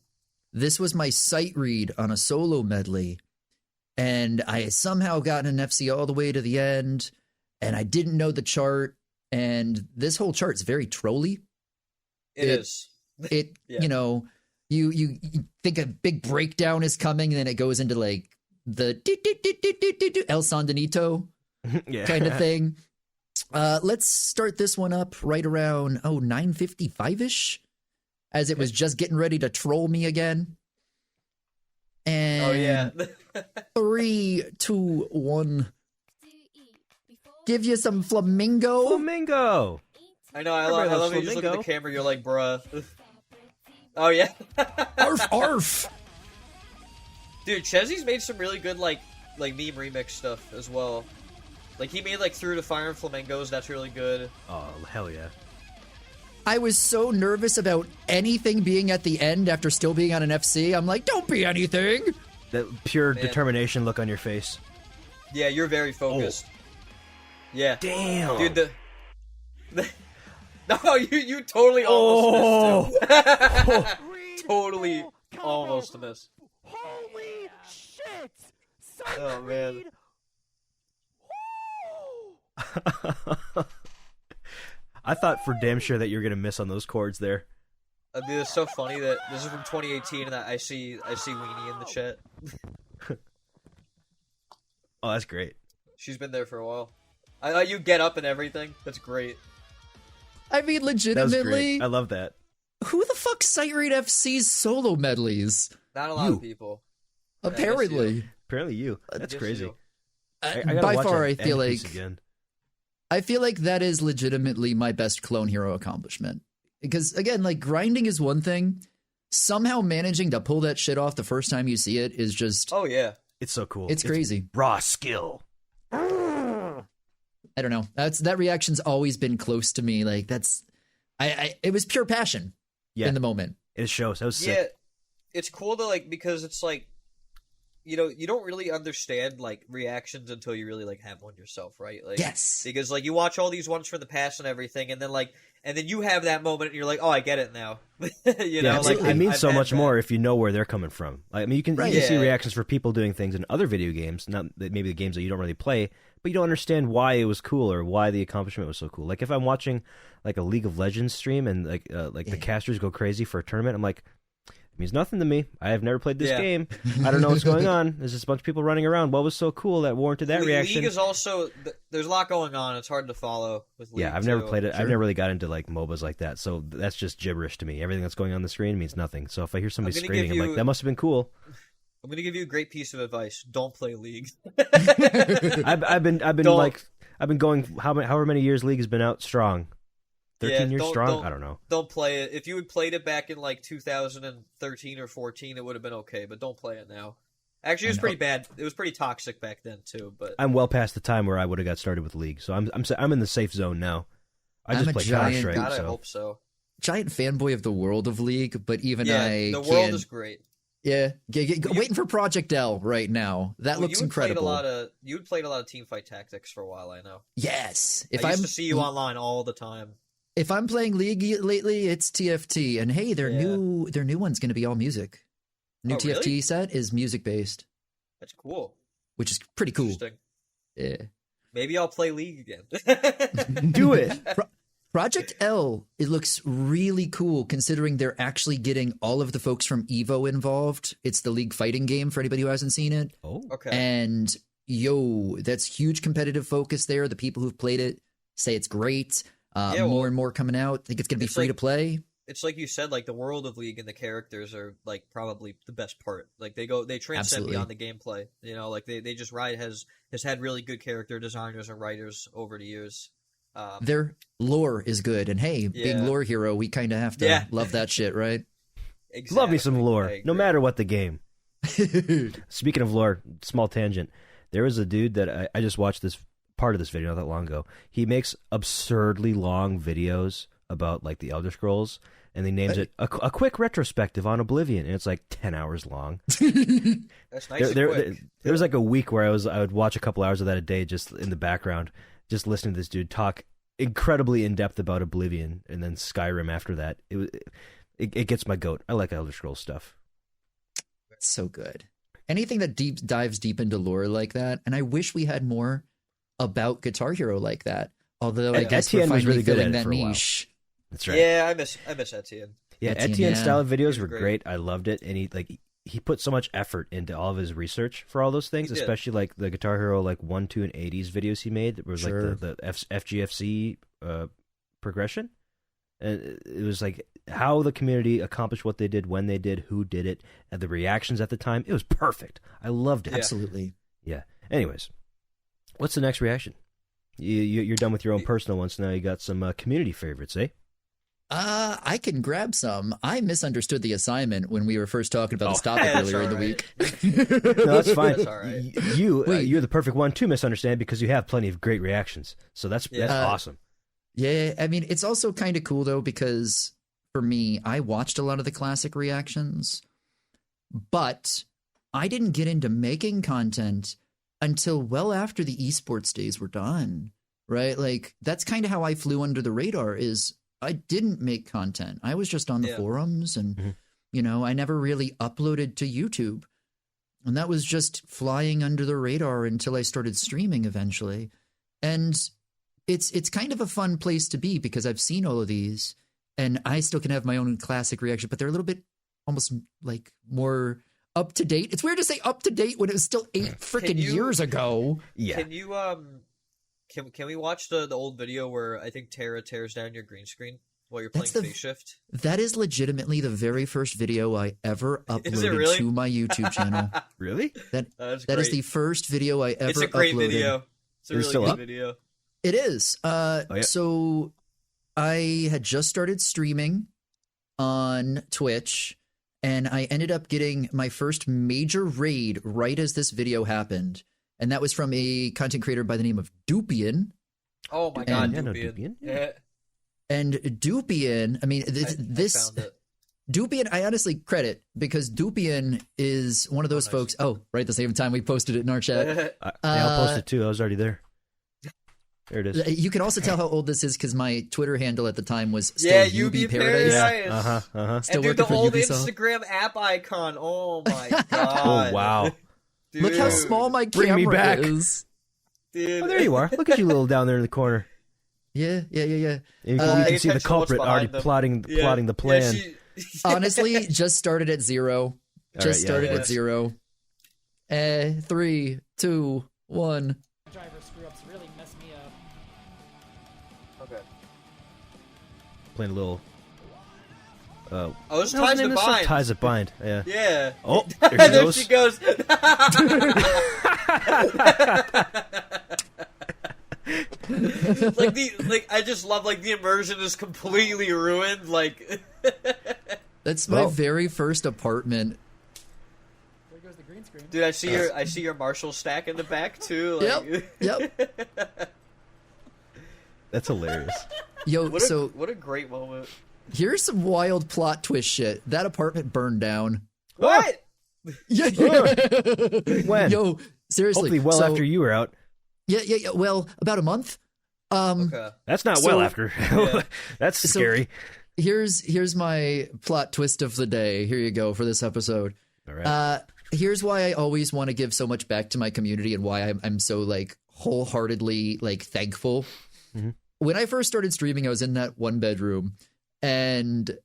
This was my sight read on a solo medley. And I had somehow gotten an FC all the way to the end. And I didn't know the chart. And this whole chart's very trolly. It is. It, Yeah. you know, you think a big breakdown is coming. And then it goes into like the El Sandinito Yeah. kind of thing. Let's start this one up right around 9:55ish, as it was just getting ready to troll me again. And Oh yeah. 3, 2, 1. Give you some flamingo. Flamingo. I know. I Everybody love loves how you just look at Flamingo. the camera. You're like, bruh. Oh yeah. Arf, arf. Dude, Chezzy's made some really good like meme remix stuff as well. Like he made like Through the Fire and Flamingos. That's really good. Oh hell yeah. I was so nervous about anything being at the end after still being on an FC. I'm like, don't be anything. That pure Man. determination look on your face. Yeah, you're very focused. Yeah. Damn. Dude, no, you totally almost missed too. Totally Read almost cover. missed. Holy shit! Sight Oh, man. read. I thought for damn sure that you were gonna miss on those chords there. Dude, it's so funny that this is from 2018 and I see Weenie in the chat. Oh, that's great. She's been there for a while. I thought you get up and everything. That's great. I mean, That was legitimately, great. I love that. who the fuck sight read FC's solo medleys? Not a lot You. of people. Apparently. Apparently you. That's Yes, crazy. you. I gotta By watch far, that I feel end piece like again. that is legitimately my best clone hero accomplishment. Because again, like grinding is one thing. Somehow managing to pull that shit off the first time you see it is just Oh yeah. It's so cool. it's crazy. Raw skill. I don't know. That reaction's always been close to me. Like it was pure passion Yeah. in the moment. It shows. That was sick. Yeah. It's cool to like because it's like you don't really understand like reactions until you really like have one yourself, right? Like Yes. because like you watch all these ones from the past and everything and then you have that moment and you're like, "Oh, I get it now." Yeah, like it means I've so had much that. more if you know where they're coming from. Like, I mean, you can Right. see Yeah. reactions for people doing things in other video games, not that maybe the games that you don't really play, but you don't understand why it was cool or why the accomplishment was so cool. Like if I'm watching like a League of Legends stream and the casters go crazy for a tournament, I'm like, it means nothing to me. I have never played this Yeah. game. I don't know what's going on. There's just a bunch of people running around. What was so cool that warranted that reaction? League is also there's a lot going on. It's hard to follow with League. Yeah, I've never too. played it. I've never really got into like MOBAs like that. So that's just gibberish to me. Everything that's going on the screen means nothing. So if I hear somebody gonna screaming, give I'm like, you- that must have been cool. I'm gonna give you a great piece of advice. Don't play League. I've been Don't- I've been going however many years League has been out strong. 13 years strong? I don't know. Don't play it. If you had played it back in like 2013 or 14, it would have been okay. But don't play it now. Actually, it was pretty bad. It was pretty toxic back then too. But I'm well past the time where I would have got started with League, so I'm in the safe zone now. I I'm just a play giant- Counter-Strike, God, I so hope so. Giant fanboy of the world of League, but even Yeah, I the can't. world is great. Yeah, waiting for Project L right now. That Well, looks you had played incredible. you had played a lot of Teamfight Tactics for a while. I know. Yes, I used to see you online all the time. if I'm playing League lately, it's TFT, and hey, their Yeah. new one's going to be all music. New Oh, TFT really? set is music based, That's cool. which is pretty cool. Interesting. Yeah. Maybe I'll play League again. do it. Project L, it looks really cool considering they're actually getting all of the folks from Evo involved. It's the League fighting game for anybody who hasn't seen it. Oh, Okay. And that's huge competitive focus there. The people who've played it say it's great. Yeah, More well, and more coming out. I think it's going to be it's free like- to play. it's like you said, like the world of League and the characters are like probably the best part. Like they transcend Absolutely. beyond the gameplay. You know, like they just Riot has had really good character designers and writers over the years. Their lore is good, and hey, being lore hero, we kind of have to love that shit, right? Exactly. Love me some lore, no matter what the game. Speaking of lore, small tangent. There was a dude that I just watched this part of this video not that long ago. He makes absurdly long videos about like the Elder Scrolls, and he names it a quick retrospective on Oblivion, and it's like 10 hours long. That's nice. There was like a week where I would watch a couple hours of that a day just in the background, just listening to this dude talk incredibly in depth about Oblivion, and then Skyrim after that. It gets my goat. I like Elder Scrolls stuff. It's so good. Anything that dives deep into lore like that, and I wish we had more about Guitar Hero like that. Although I guess Etienne we're was finally really good filling at it that for a while. niche. That's right. Yeah, I miss Etienne. Yeah, Etienne, Etienne's style of videos He were was great. I loved it, and he put so much effort into all of his research for all those things, He did. especially like the Guitar Hero like 1, 2, and 80s videos he made. It was Sure. like the FGFC progression, and it was like how the community accomplished what they did, when they did, who did it, and the reactions at the time. It was perfect. I loved it. Absolutely. Yeah. Anyways, what's the next reaction? You're done with your own personal ones. Now you got some community favorites, eh? I can grab some. I misunderstood the assignment when we were first talking about this topic that's earlier in the all week. No, that's fine. That's all right. You're the perfect one to misunderstand because you have plenty of great reactions. So that's awesome. Yeah, I mean, it's also kind of cool though because for me, I watched a lot of the classic reactions, but I didn't get into making content until well after the esports days were done, right? Like that's kind of how I flew under the radar is I didn't make content. I was just on the forums and, I never really uploaded to YouTube. And that was just flying under the radar until I started streaming eventually. And it's kind of a fun place to be because I've seen all of these and I still can have my own classic reaction, but they're a little bit almost like more up to date. It's weird to say up to date when it was still 8 freaking years ago. Yeah. Can you can we watch the old video where I think Tara tears down your green screen while you're playing Phase Shift? That is legitimately the very first video I ever uploaded really? to my YouTube channel. Really? That great. is the first video I ever uploaded. It's a great video. It's a Is it really still good up? video. It is. yeah. So I had just started streaming on Twitch, and I ended up getting my first major raid right as this video happened. And that was from a content creator by the name of Dupian. Oh my god, And- Dupian. Yeah. Yeah. And Dupian, I mean, this I found it. Dupian, I honestly credit because Dupian is one of those nice. folks. Oh, right at the same time we posted it in our chat. I'll post it too. I was already there. There it is. You can also tell how old this is because my Twitter handle at the time was still Yeah, UB UB Paradise. Paradise. Still And dude, working the for old Ubisoft. Instagram app icon. Oh my god. Oh, wow. Dude. Look how small my Bring camera me back. is. Dude. Oh, there you are. Look at you little down there in the corner. Yeah. And you Pay can see the attention to what's culprit already behind them. plotting the plan. Honestly, just started at 0. Just started yeah. at 0. 3, 2, 1. Driver screw-ups really mess me up. Okay. Playing a little. Oh, this What ties the the bind. Ties that bind. Yeah. Yeah. Oh, there she There goes. she goes. I just love the immersion is completely ruined. That's my Well- very first apartment. There goes the green screen. Dude, I see your Marshall stack in the back too. Yep. That's hilarious. Yo, What a great moment. here's some wild plot twist shit. That apartment burned down. What? Yeah. When? Yo, seriously. Hopefully, well So- after you were out. Yeah. Well, about a month. Okay. That's not So- well after. That's So- scary. Here's my plot twist of the day. Here you go for this episode. All right. Here's why I always want to give so much back to my community and why I'm so wholeheartedly thankful. Mm-hmm. When I first started streaming, I was in that 1 bedroom and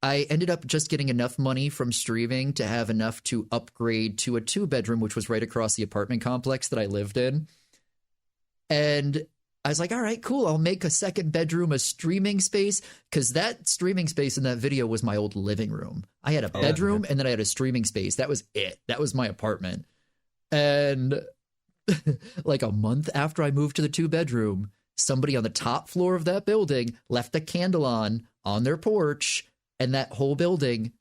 I ended up just getting enough money from streaming to have enough to upgrade to a 2 bedroom, which was right across the apartment complex that I lived in. And I was like, all right, cool. I'll make a second bedroom a streaming space, because that streaming space in that video was my old living room. I had a bedroom and then I had a streaming space. That was it. That was my apartment. And like a month after I moved to the 2-bedroom, somebody on the top floor of that building left a candle on their porch, and that whole building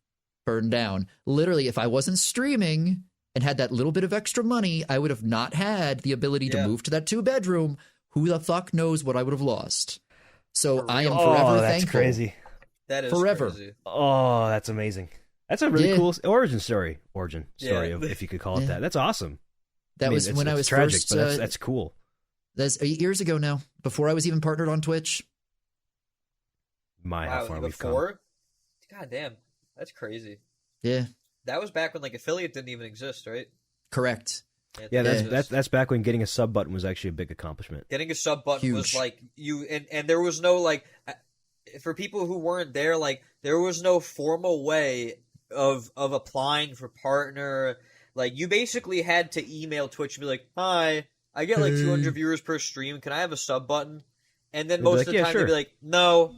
burned down. Literally, if I wasn't streaming and had that little bit of extra money, I would have not had the ability to move to that 2-bedroom. Who the fuck knows what I would have lost? So I am forever that's thankful. Crazy. That is forever. crazy. Oh, that's amazing. That's a really cool origin story. Yeah. If you could call it that. That's awesome. That was when I was tragic, first. but that's cool. That's 8 years ago now. Before I was even partnered on Twitch. How far we've come. God damn, that's crazy. Yeah. That was back when like affiliate didn't even exist, right? Correct. Yeah, that's back when getting a sub button was actually a big accomplishment. Getting a sub button was like and there was no like, for people who weren't there, like there was no formal way of applying for partner. Like you basically had to email Twitch and be like, "Hi, I get like 200 viewers per stream. Can I have a sub button?" And then most of the time they'd be like, "No."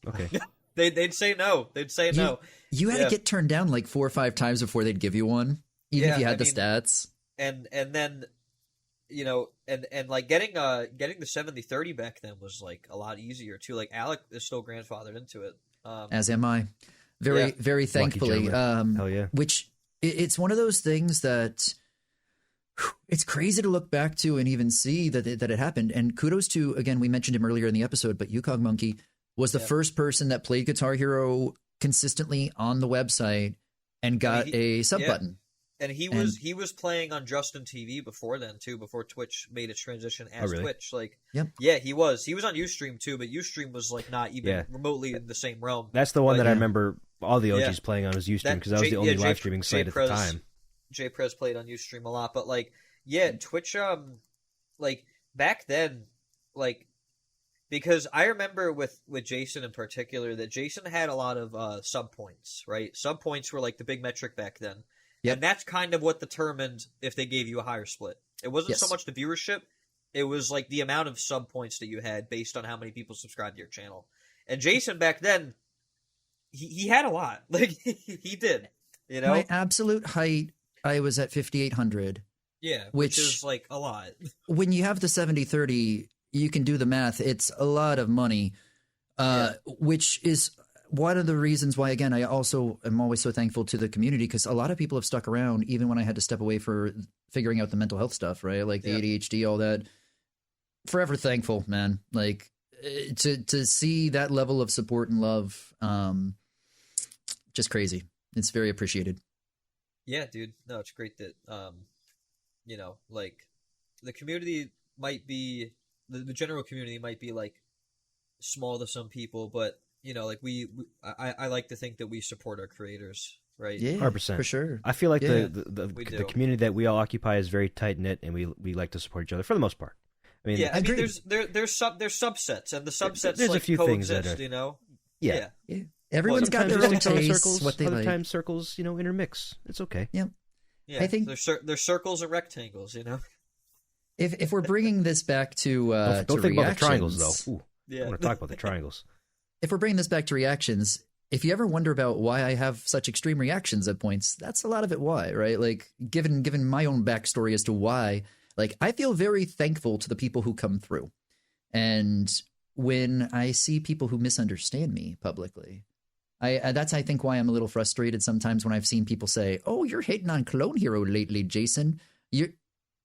Okay. They'd say no. They'd say no. You had to get turned down like 4 or 5 times before they'd give you one, even if you had the stats. And then, you know, and like getting the 70-30 back then was like a lot easier too. Like Alec is still grandfathered into it. As am I. Very thankfully. Hell yeah. Which it's one of those things that it's crazy to look back to and even see that it happened. And kudos to, again, we mentioned him earlier in the episode, but Yukong Monkey was the first person that played Guitar Hero consistently on the website and got a sub button. And he was playing on Justin TV before then too, before Twitch made its transition as Twitch. Like, he was on Ustream too, but Ustream was like not even remotely in the same realm. That's the one that I remember all the OGs playing on was Ustream, because that was the only live streaming site at the time. J-Prez played on Ustream a lot, but like, Twitch, like back then, like, because I remember with Jason in particular that Jason had a lot of sub points, right? Sub points were like the big metric back then. Yep. And that's kind of what determined if they gave you a higher split. It wasn't so much the viewership. It was like the amount of sub points that you had based on how many people subscribed to your channel. And Jason back then, he had a lot. Like, he did. You know? My absolute height, I was at 5,800. Yeah, which is like a lot. When you have the 70-30, you can do the math. It's a lot of money, which is one of the reasons why, again, I also am always so thankful to the community, because a lot of people have stuck around even when I had to step away for figuring out the mental health stuff, right? Like the ADHD, all that. Forever thankful, man. Like to see that level of support and love, just crazy. It's very appreciated. Yeah, dude. No, it's great that, you know, like the community might be, the general community might be like small to some people, but you know, like I like to think that we support our creators, right? Yeah, 100%. For sure. I feel like the community that we all occupy is very tight knit, and we like to support each other for the most part. I mean, there's subsets, and the subsets there's like a few coexist, things that are, you know. Yeah. Everyone's got their own tastes. Circles, what they other like. times circles, you know, intermix. It's okay. Yeah. Yeah, I think there's circles and rectangles, you know. If we're bringing this back to don't think about the triangles though. Ooh, I want to talk about the triangles. If we're bringing this back to reactions, if you ever wonder about why I have such extreme reactions at points, that's a lot of it why, right? Like, given my own backstory as to why, like, I feel very thankful to the people who come through. And when I see people who misunderstand me publicly, that's, I think, why I'm a little frustrated sometimes when I've seen people say, "Oh, you're hating on Clone Hero lately, Jason."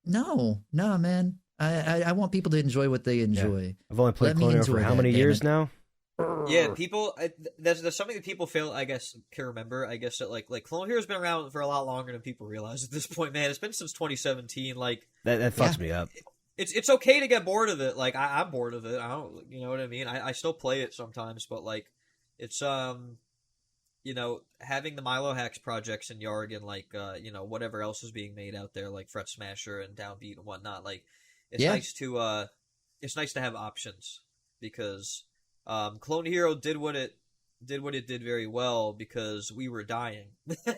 No, man. I want people to enjoy what they enjoy. Yeah. I've only played Clone Hero for how many years now? Yeah, people. There's something that people fail, I guess, can remember. I guess that like Clone Hero's been around for a lot longer than people realize at this point. Man, it's been since 2017. Like that fucks me up. It's okay to get bored of it. Like I'm bored of it. I don't, you know what I mean. I still play it sometimes, but like it's you know, having the Milo Hacks projects and Yarg and like you know, whatever else is being made out there, like Fret Smasher and Downbeat and whatnot. Like it's nice to have options, because Clone Hero did what it did very well because we were dying.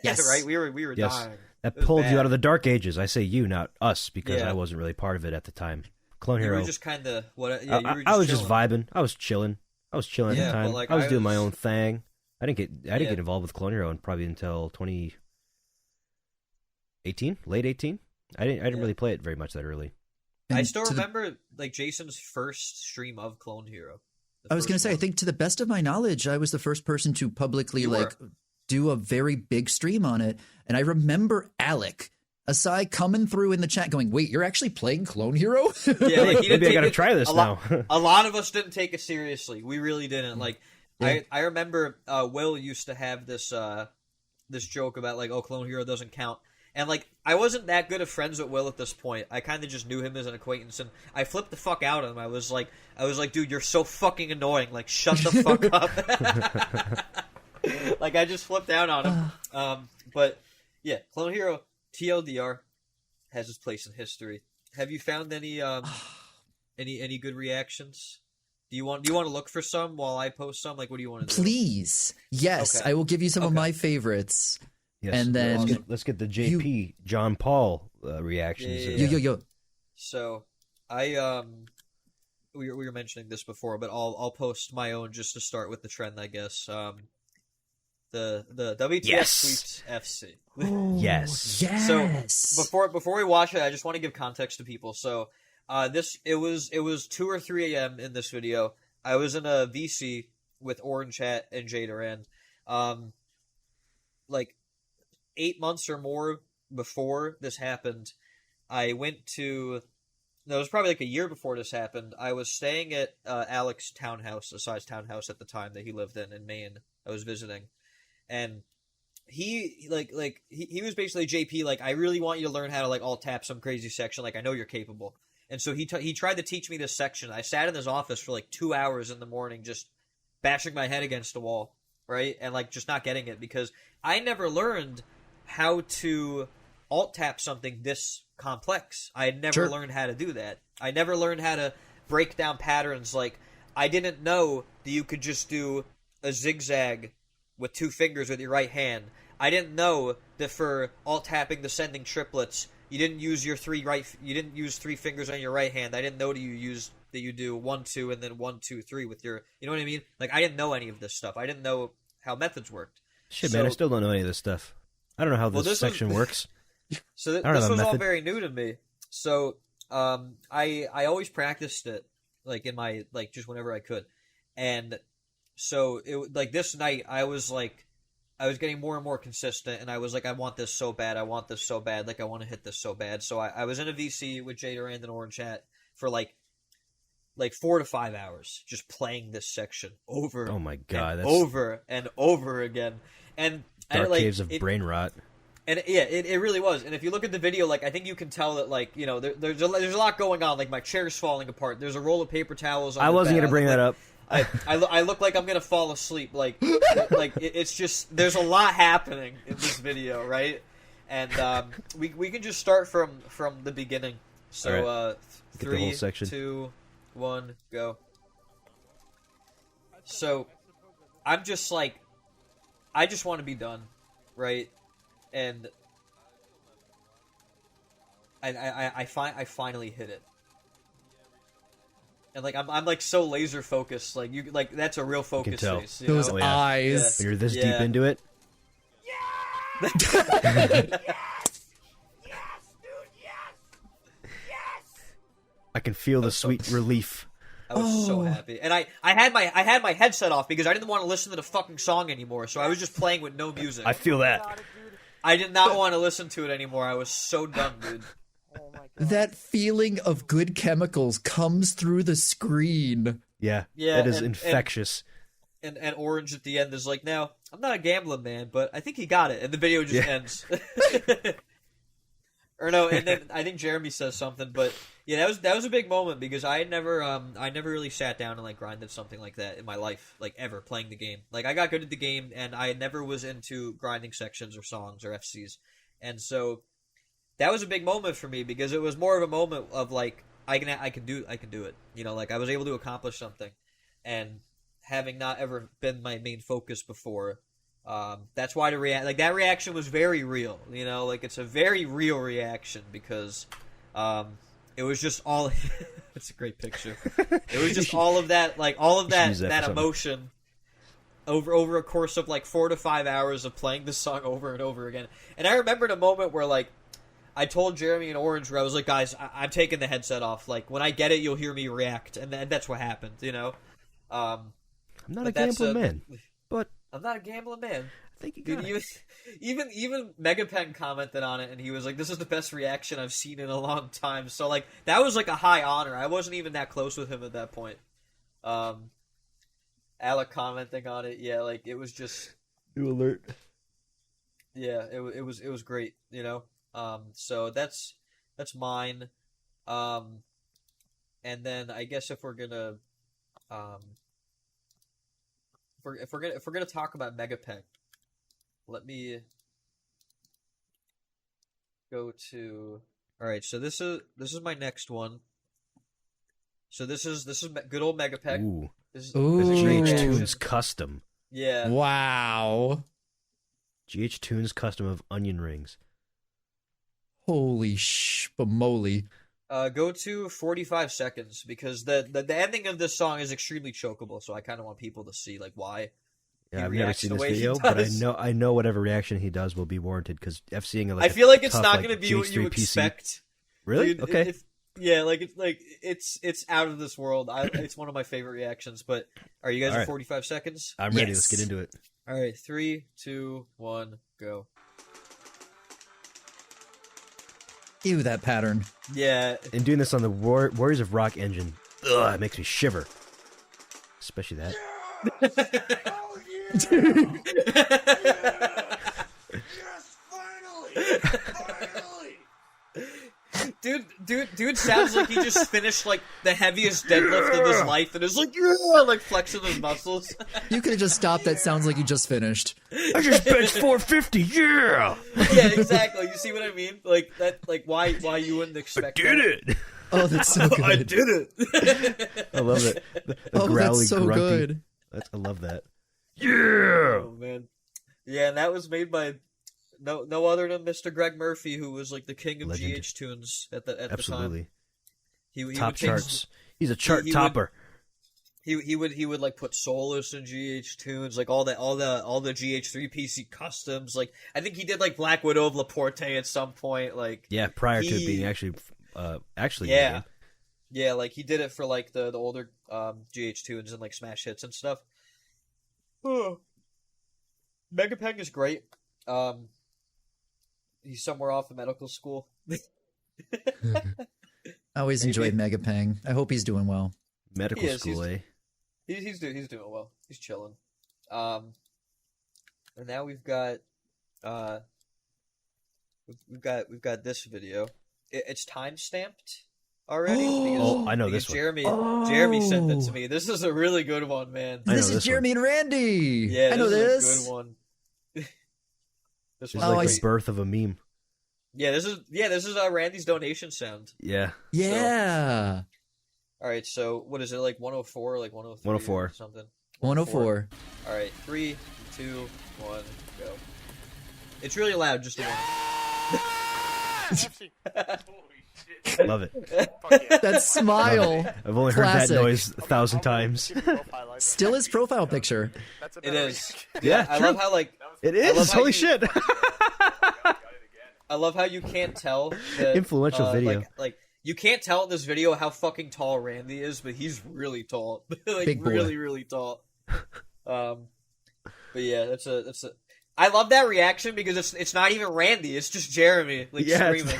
Yes. Right? We were dying. That pulled you out of the dark ages. I say you, not us, because I wasn't really part of it at the time. Clone You Hero. were just kind of what? Yeah, you were just I was just chilling. vibing. I was chilling at the time. but, like, I was I doing my was- own thing. I didn't get involved with Clone Hero probably until 2018, late 18. I didn't really play it very much that early. I And still to the- remember like Jason's first stream of Clone Hero. I was going to say, I think to the best of my knowledge, I was the first person to publicly You were. do a very big stream on it. And I remember Alec, Asai, coming through in the chat going, wait, you're actually playing Clone Hero? Yeah, like, he didn't Maybe I take gotta it- try this a now. A lot of us didn't take it seriously. We really didn't. Like, Yeah. I remember Will used to have this this joke about like, oh, Clone Hero doesn't count. And like, I wasn't that good of friends with Will at this point. I kind of just knew him as an acquaintance, and I flipped the fuck out at him. I was like, dude, you're so fucking annoying. Like, shut the fuck up. Like, I just flipped out on him. But yeah, Clone Hero TLDR has its place in history. Have you found any any good reactions? Do you want to look for some while I post some? Like, what do you want to do? Please. Yes, Okay. I will give you some of Okay. my favorites. Yes, And then- let's get the JP John Paul reactions. Yeah. Yo. So, we were mentioning this before, but I'll post my own just to start with the trend, I guess. The WTF Yes. Sweeps FC. Yes. Yes. Before we watch it, I just want to give context to people. So, it was 2 or 3 a.m. in this video. I was in a VC with Orange Hat and Jay Durand. Like 8 months or more before this happened, I went to. No, it was probably like a year before this happened. I was staying at Alec's townhouse, Asai's townhouse at the time that he lived in Maine. I was visiting, and he was basically JP. Like, I really want you to learn how to like alt tap some crazy section. Like, I know you're capable. And so he tried to teach me this section. I sat in his office for like 2 hours in the morning, just bashing my head against the wall, right, and like just not getting it because I never learned how to alt tap something this complex. I had never learned how to do that. I never learned how to break down patterns. Like, I didn't know that you could just do a zigzag with 2 fingers with your right hand. I didn't know that for alt tapping the sending triplets, you didn't use your 3 fingers on your right hand. I didn't know that you do 1 2 and then 1 2 3 with your. You know what I mean? Like, I didn't know any of this stuff. I didn't know how methods worked. Shit, man, I still don't know any of this stuff. I don't know how this this section works. So I don't this know was all method. very new to me. So I always practiced it like in my like just whenever I could, and so it like this night I was getting more and more consistent, and I was like, I want this so bad, like I want to hit this so bad. So I was in a VC with Jay Durand and Orange Hat for like 4 to 5 hours just playing this section over. Oh my god, and that's over and over again, and dark like, caves of brain rot. And yeah, it really was. And if you look at the video, like I think you can tell that like there's a lot going on. Like my chair's falling apart. There's a roll of paper towels. On I the wasn't bed. gonna bring that up. I look like I'm gonna fall asleep. Like it's just there's a lot happening in this video, right? And we can just start from the beginning. So All Get the whole 3, section. 2, 1, go. So I'm just like I just want to be done, right? And I finally hit it, and like I'm like so laser focused, like you like that's a real focus tell. face. Those Oh, yeah. eyes. When you're this Yeah. deep into it. I can feel the sweet relief. I was so happy, and I had my headset off because I didn't want to listen to the fucking song anymore, so I was just playing with no music. I feel that. Got it, dude. I did not want to listen to it anymore. I was so done, dude. Oh my god. That feeling of good chemicals comes through the screen. Yeah, Yeah, it is and- infectious. And Orange at the end is like, now I'm not a gambling man, but I think he got it, and the video just Yeah. ends. Or no, and then I think Jeremy says something, but yeah, that was a big moment because I never really sat down and like grinded something like that in my life, like ever playing the game. Like I got good at the game, and I never was into grinding sections or songs or FCs, and so that was a big moment for me because it was more of a moment of like I can do it, you know, like I was able to accomplish something, and having not ever been my main focus before. That's why that reaction was very real, you know, like it's a very real reaction because it was just all It's a great picture. It was just all of that, like all of that emotion over a course of like 4 to 5 hours of playing this song over and over again. And I remembered a moment where like I told Jeremy and Orange, where I was like, guys, I'm taking the headset off. Like when I get it, you'll hear me react, and that's what happened. You know. I'm not a gambling man, but I'm not a gambling man. I think you even Megapen commented on it, and he was like, "This is the best reaction I've seen in a long time." So like that was like a high honor. I wasn't even that close with him at that point. Alec commenting on it, yeah, like it was just new alert. Yeah, it was great, you know. So that's mine. And then I guess if we're gonna if we're gonna talk about Megapen, let me go to. All right, so this is my next one. So this is good old Megapen. Ooh, this is GH Tunes custom. Yeah. Wow. GH Tunes custom of onion rings. Holy moly! Go to 45 seconds because the ending of this song is extremely chokeable. So I kind of want people to see like why. Yeah, I've never seen this video, but I know whatever reaction he does will be warranted because FCing like I feel like it's tough, not like, going to be what you expect. Really? Dude, okay. Yeah, it's out of this world. It's one of my favorite reactions. But are you guys at 45 seconds? I'm ready. Let's get into it. All right, 3, 2, 1, go. Ew, that pattern. Yeah. And doing this on the Warriors of Rock engine, ugh, it makes me shiver. Especially that. Oh, yeah! Yes, finally! Dude sounds like he just finished like the heaviest deadlift of his life and is like, yeah, like flexing his muscles. You could have just stopped. That sounds like you just finished. I just benched 450. Yeah. Yeah, exactly. You see what I mean? Like that. Like why you wouldn't expect? I did it. Oh, that's so good. I did it. I love it. The growly, that's so grunty. good. I love that. Yeah. Oh man. Yeah, and that was made by no other than Mr. Greg Murphy, who was like the king of Legend. GH tunes at the Absolutely. time. He Top would take, charts. He's a chart topper. He would like put Solus in GH tunes, like all the GH3 PC customs. Like I think he did like Black Widow of Laporte at some point. Like prior to it being actually yeah. Yeah, like he did it for like the older GH tunes and like smash hits and stuff. Megapen is great. He's somewhere off of medical school. I always enjoyed Megapeng. I hope he's doing well. Medical school, eh? He's doing well. He's chilling. And now we've got this video. It's time stamped already. I know this one. Jeremy sent it to me. This is a really good one, man. This is Jeremy and Randy. Yeah, I know this. Is a good one. This was like the birth of a meme. Yeah, this is Randy's donation sound. Yeah. Yeah. So, all right, so what is it, like 104, like 103 104 or something? 104. All right, 3, 2, 1, go. It's really loud, just a one. Love it. That smile. I've only heard that noise 1,000 times. Still his profile picture. It is. Yeah, I love how like it is. Holy shit! I love how you can't tell that, influential video. Like you can't tell in this video how fucking tall Randy is, but he's really tall. Like Big boy. really, really tall. But yeah, that's a. I love that reaction because it's not even Randy, it's just Jeremy like screaming.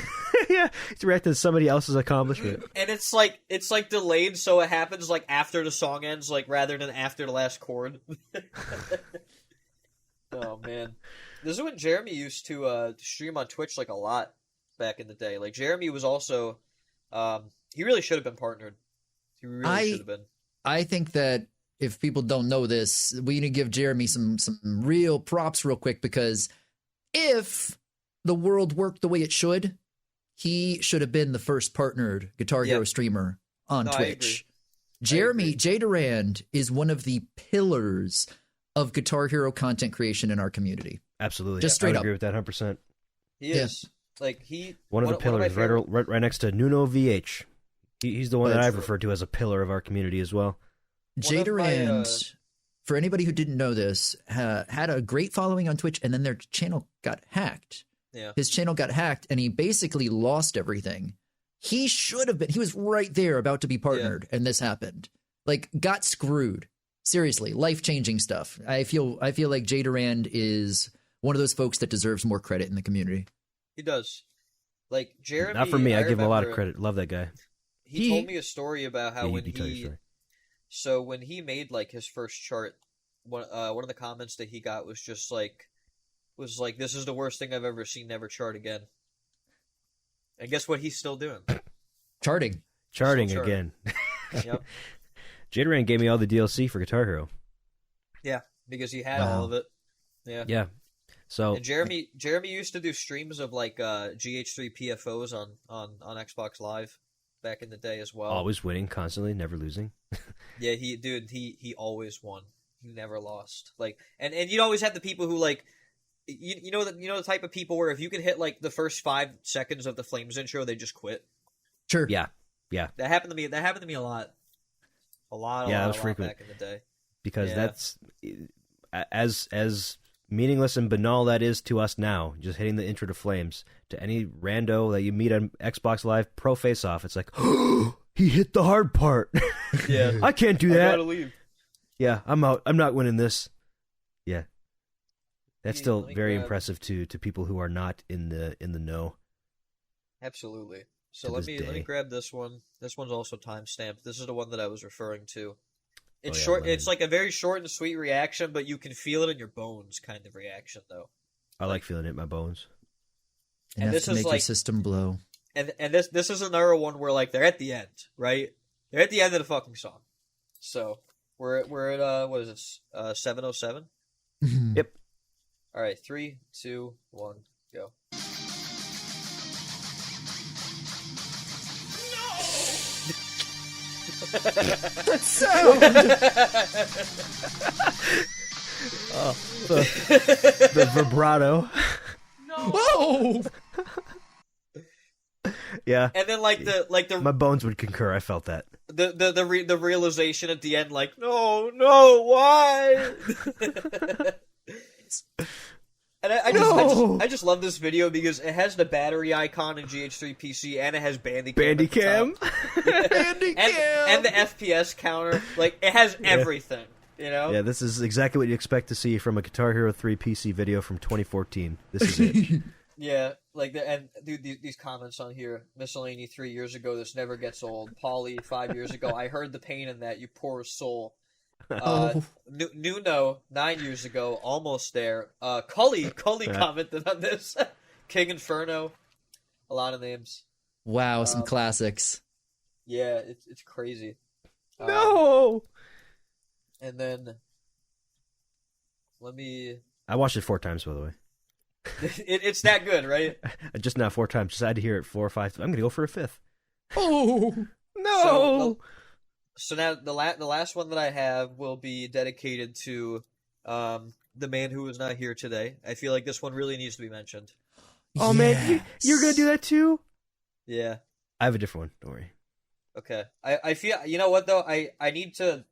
Yeah, he's reacting to somebody else's accomplishment. And it's like delayed, so it happens like after the song ends, like rather than after the last chord. Oh man, this is when Jeremy used to stream on Twitch like a lot back in the day. Like Jeremy was also, he really should have been partnered. He really should have been. I think that if people don't know this, we need to give Jeremy some real props real quick, because if the world worked the way it should, he should have been the first partnered Guitar Hero streamer on Twitch. Jeremy J. Durand is one of the pillars of Guitar Hero content creation in our community. Absolutely. Just straight I would up. agree with that 100%. He is. Like one of the pillars right next to Nuno VH. He's the one that I've referred to as a pillar of our community as well. Jay Durand, for anybody who didn't know this, had a great following on Twitch, and then their channel got hacked. Yeah. His channel got hacked, and he basically lost everything. He should have been. He was right there about to be partnered, and this happened. Like, got screwed. Seriously, life-changing stuff. I feel like Jay Durand is one of those folks that deserves more credit in the community. He does. Like, Jeremy... Not for me. I give him a lot of remember credit. Love that guy. He told me a story about how when when he made, like, his first chart, one of the comments that he got was just like, this is the worst thing I've ever seen, never chart again. And guess what he's still doing? Charting again. Yep. Jay Durand gave me all the DLC for Guitar Hero. Yeah, because he had all of it. Yeah. Yeah. So and Jeremy used to do streams of like GH3 PFOs on Xbox Live back in the day as well. Always winning, constantly, never losing. Yeah, he always won. He never lost. Like, and you'd always have the people who like, you know the type of people where if you can hit like the first 5 seconds of the Flames intro, they just quit. Sure. Yeah. That happened to me. That happened to me a lot. That was frequent back in the day. Because that's as meaningless and banal that is to us now, just hitting the intro to Flames, to any rando that you meet on Xbox Live Pro Face Off, it's like, oh, he hit the hard part. Yeah. I can't do that. I gotta leave. Yeah, I'm out. I'm not winning this. Yeah. That's still very impressive to people who are not in the know. Absolutely. So let me grab this one. This one's also timestamped. This is the one that I was referring to. It's short. It's like a very short and sweet reaction, but you can feel it in your bones, kind of reaction, though. I like feeling it in my bones. Enough this to is make your system blow. And this is another one where like they're at the end, right? They're at the end of the fucking song. So we're at what is it? 7:07. Yep. All right, 3, 2, 1, go. That sound! The vibrato. Whoa! Yeah. And then the my bones would concur. I felt that. The realization at the end, like, no, why? And I just love this video because it has the battery icon in GH3 PC and it has Bandicam. And the FPS counter. Like, it has everything, you know? Yeah, this is exactly what you expect to see from a Guitar Hero 3 PC video from 2014. This is it. Yeah, like, dude, these comments on here. Miscellany 3 years ago, this never gets old. Pauly 5 years ago, I heard the pain in that, you poor soul. Nuno 9 years ago, almost there. Cully commented on this. King Inferno, a lot of names. Wow, some classics. Yeah, it's crazy. No. And then I watched it 4 times, by the way. It's that good, right? Just not 4 times. Just had to hear it 4 or 5. I'm gonna go for a 5th. Oh no. So now the last one that I have will be dedicated to the man who is not here today. I feel like this one really needs to be mentioned. Oh man, you're gonna do that too? Yeah. I have a different one. Don't worry. Okay. I feel, you know what though, I need to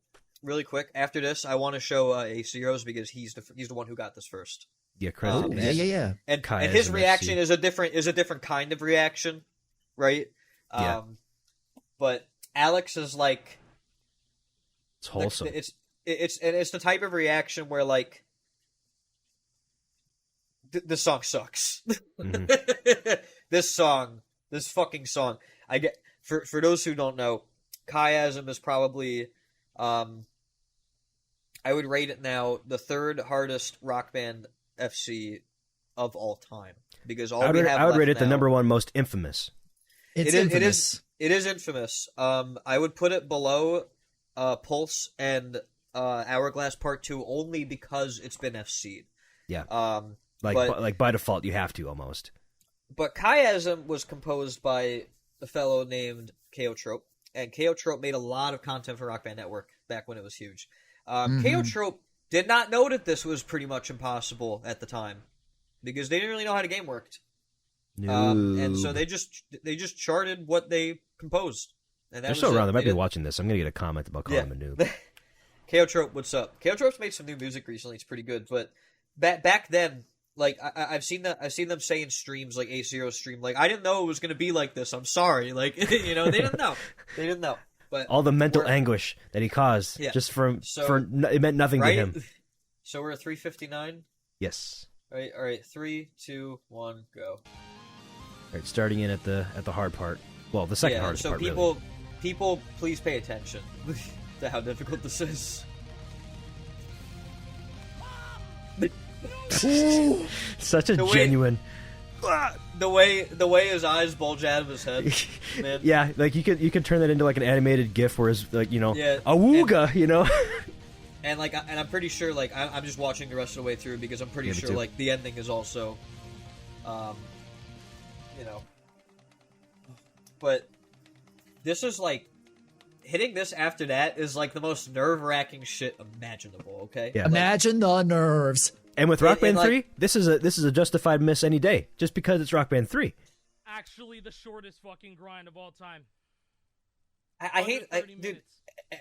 really quick after this. I want to show Ace Heroes because he's the one who got this first. Yeah, credit. Yeah. And his reaction is a different kind of reaction, right? Yeah. But Alex is like. It's wholesome. It's the type of reaction where like this song sucks. Mm-hmm. this fucking song. I get for those who don't know, Chiasm is probably I would rate it now the 3rd hardest rock band FC of all time because I would rate it the number 1 most infamous. It's infamous. It is infamous. I would put it below Pulse and Hourglass Part 2 only because it's been FC'd. Yeah. Like by default you have to almost. But Chiasm was composed by a fellow named Chaotrope, and Chaotrope made a lot of content for Rock Band Network back when it was huge. Chaotrope did not know that this was pretty much impossible at the time because they didn't really know how the game worked. No. And so they just charted what they composed. And they're still around. They might be watching this. I'm gonna get a comment about calling him a noob. Chaotrope, what's up? Chaotrope's made some new music recently. It's pretty good. But back then, like I've seen them say in streams, like A0's stream, like I didn't know it was gonna be like this. I'm sorry, like they didn't know. They didn't know. But all the mental anguish that he caused just for it meant nothing to him. So we're at 3:59. Yes. All right. 3, 2, 1, go. All right, starting in at the hard part. Well, the second hardest part. So people, please pay attention to how difficult this is. Such a genuine. The way his eyes bulge out of his head, man. Yeah, like you could turn that into like an animated GIF, where it's like awooga, And like, and I'm pretty sure, like, I'm just watching the rest of the way through because I'm pretty sure, like, the ending is also, But this is like hitting this after that is like the most nerve-wracking shit imaginable. Okay, yeah. Imagine the nerves. And with Rock Band 3, this is a justified miss any day, just because it's Rock Band 3. Actually, the shortest fucking grind of all time. I hate, dude.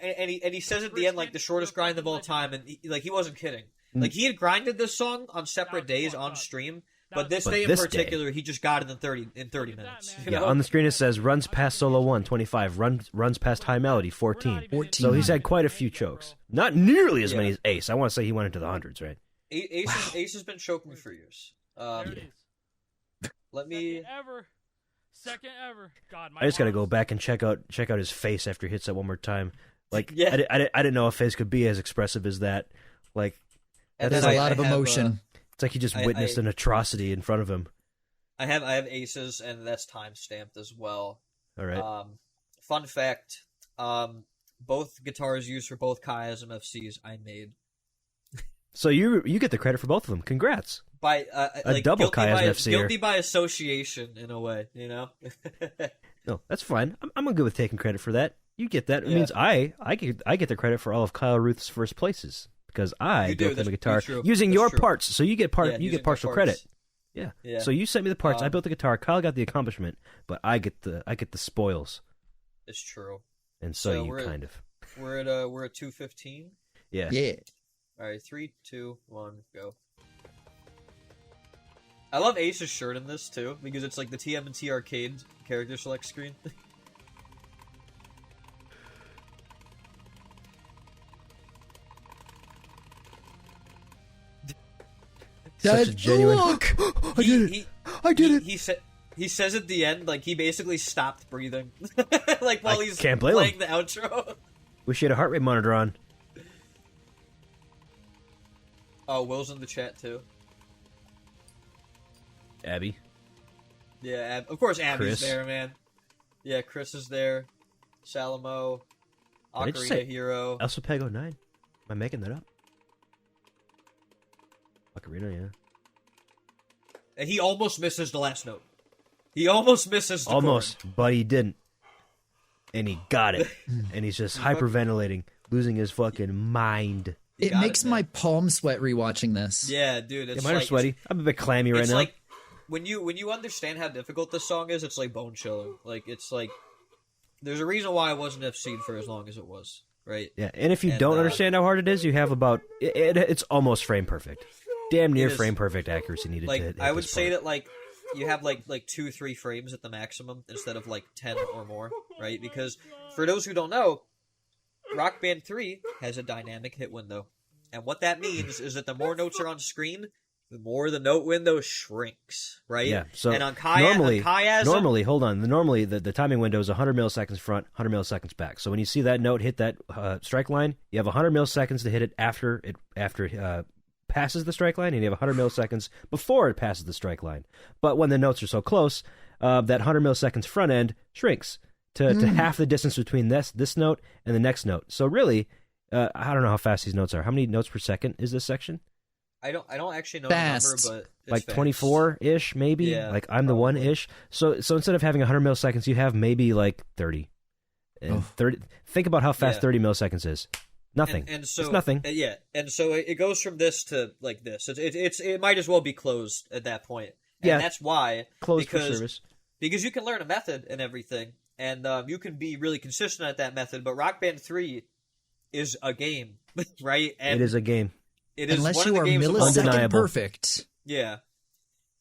And he says at the end, like, the shortest grind of all time, and he wasn't kidding. Like, he had grinded this song on separate days on stream, but this day in particular, he just got it in 30 minutes. Yeah, on the screen it says runs past solo 1, 25, runs past high melody, 14. So he's had quite a few chokes. Not nearly as many as Ace. I want to say he went into the hundreds, right? Ace has been choking for years. Let me... Second ever. God, I just got to go back and check out his face after he hits that one more time. Like, I didn't know a face could be as expressive as that. Like, there's a lot of emotion. It's like he just witnessed an atrocity in front of him. I have Aces, and that's time stamped as well. All right. Fun fact: both guitars used for both Chiasm FCs I made. So you get the credit for both of them. Congrats. By a double Chiasm FC. Guilty by association, in a way, No, that's fine. I'm good with taking credit for that. You get that. It means I get the credit for all of Kyle Ruth's first places because I built him a guitar using your parts. So you get partial credit. Yeah. So you sent me the parts. I built the guitar. Kyle got the accomplishment, but I get the spoils. It's true. And so you kind of. We're at 2:15. Yeah. Yeah. All right, 3, 2, 1, go. I love Ace's shirt in this too because it's like the TMNT arcade character select screen. Such a genuine. Look, I did it. He says at the end, like, he basically stopped breathing, like while he's can't blame playing him. the outro. Wish he had a heart rate monitor on. Oh, Will's in the chat too. Abby. Yeah, of course Abby's Chris. there, man. Yeah, Chris is there. Salamo, Ocarina Hero. El Pego 9. Am I making that up? Ocarina, yeah. And he almost misses the last note. He almost misses the Almost, chord. but he didn't. And he got it. And he's just hyperventilating, losing his fucking mind. It makes my palm sweat rewatching this. Yeah, dude. It's mine are sweaty. I'm a bit clammy right now. Like, when you understand how difficult this song is, it's like bone chilling. Like, it's like, there's a reason why it wasn't FC'd for as long as it was, right? Yeah, and if you don't understand how hard it is, you have about it's almost frame perfect, damn near frame perfect accuracy needed. Like, to hit I would this say part. that like you have like 2-3 frames at the maximum instead of like 10 or more, right? Because for those who don't know, Rock Band 3 has a dynamic hit window, and what that means is that the more notes are on screen, the more the note window shrinks, right? Yeah. So and on normally, hold on. Normally, the timing window is 100 milliseconds front, 100 milliseconds back. So when you see that note hit that strike line, you have 100 milliseconds to hit it after it passes the strike line, and you have 100 milliseconds before it passes the strike line. But when the notes are so close, that 100 milliseconds front end shrinks to half the distance between this note and the next note. So really, I don't know how fast these notes are. How many notes per second is this section? I don't actually know fast. the number, but it's like fast. 24-ish, maybe. Yeah, like I'm the one-ish. So instead of having 100 milliseconds, you have maybe like 30. And 30. Think about how fast 30 milliseconds is. Nothing. And so it's nothing. Yeah, and so it goes from this to like this. It might as well be closed at that point. And that's why closed for service. Because you can learn a method and everything, and you can be really consistent at that method. But Rock Band 3 is a game, right? And it is a game. It is unless one you of are the games millisecond undeniable. perfect. Yeah,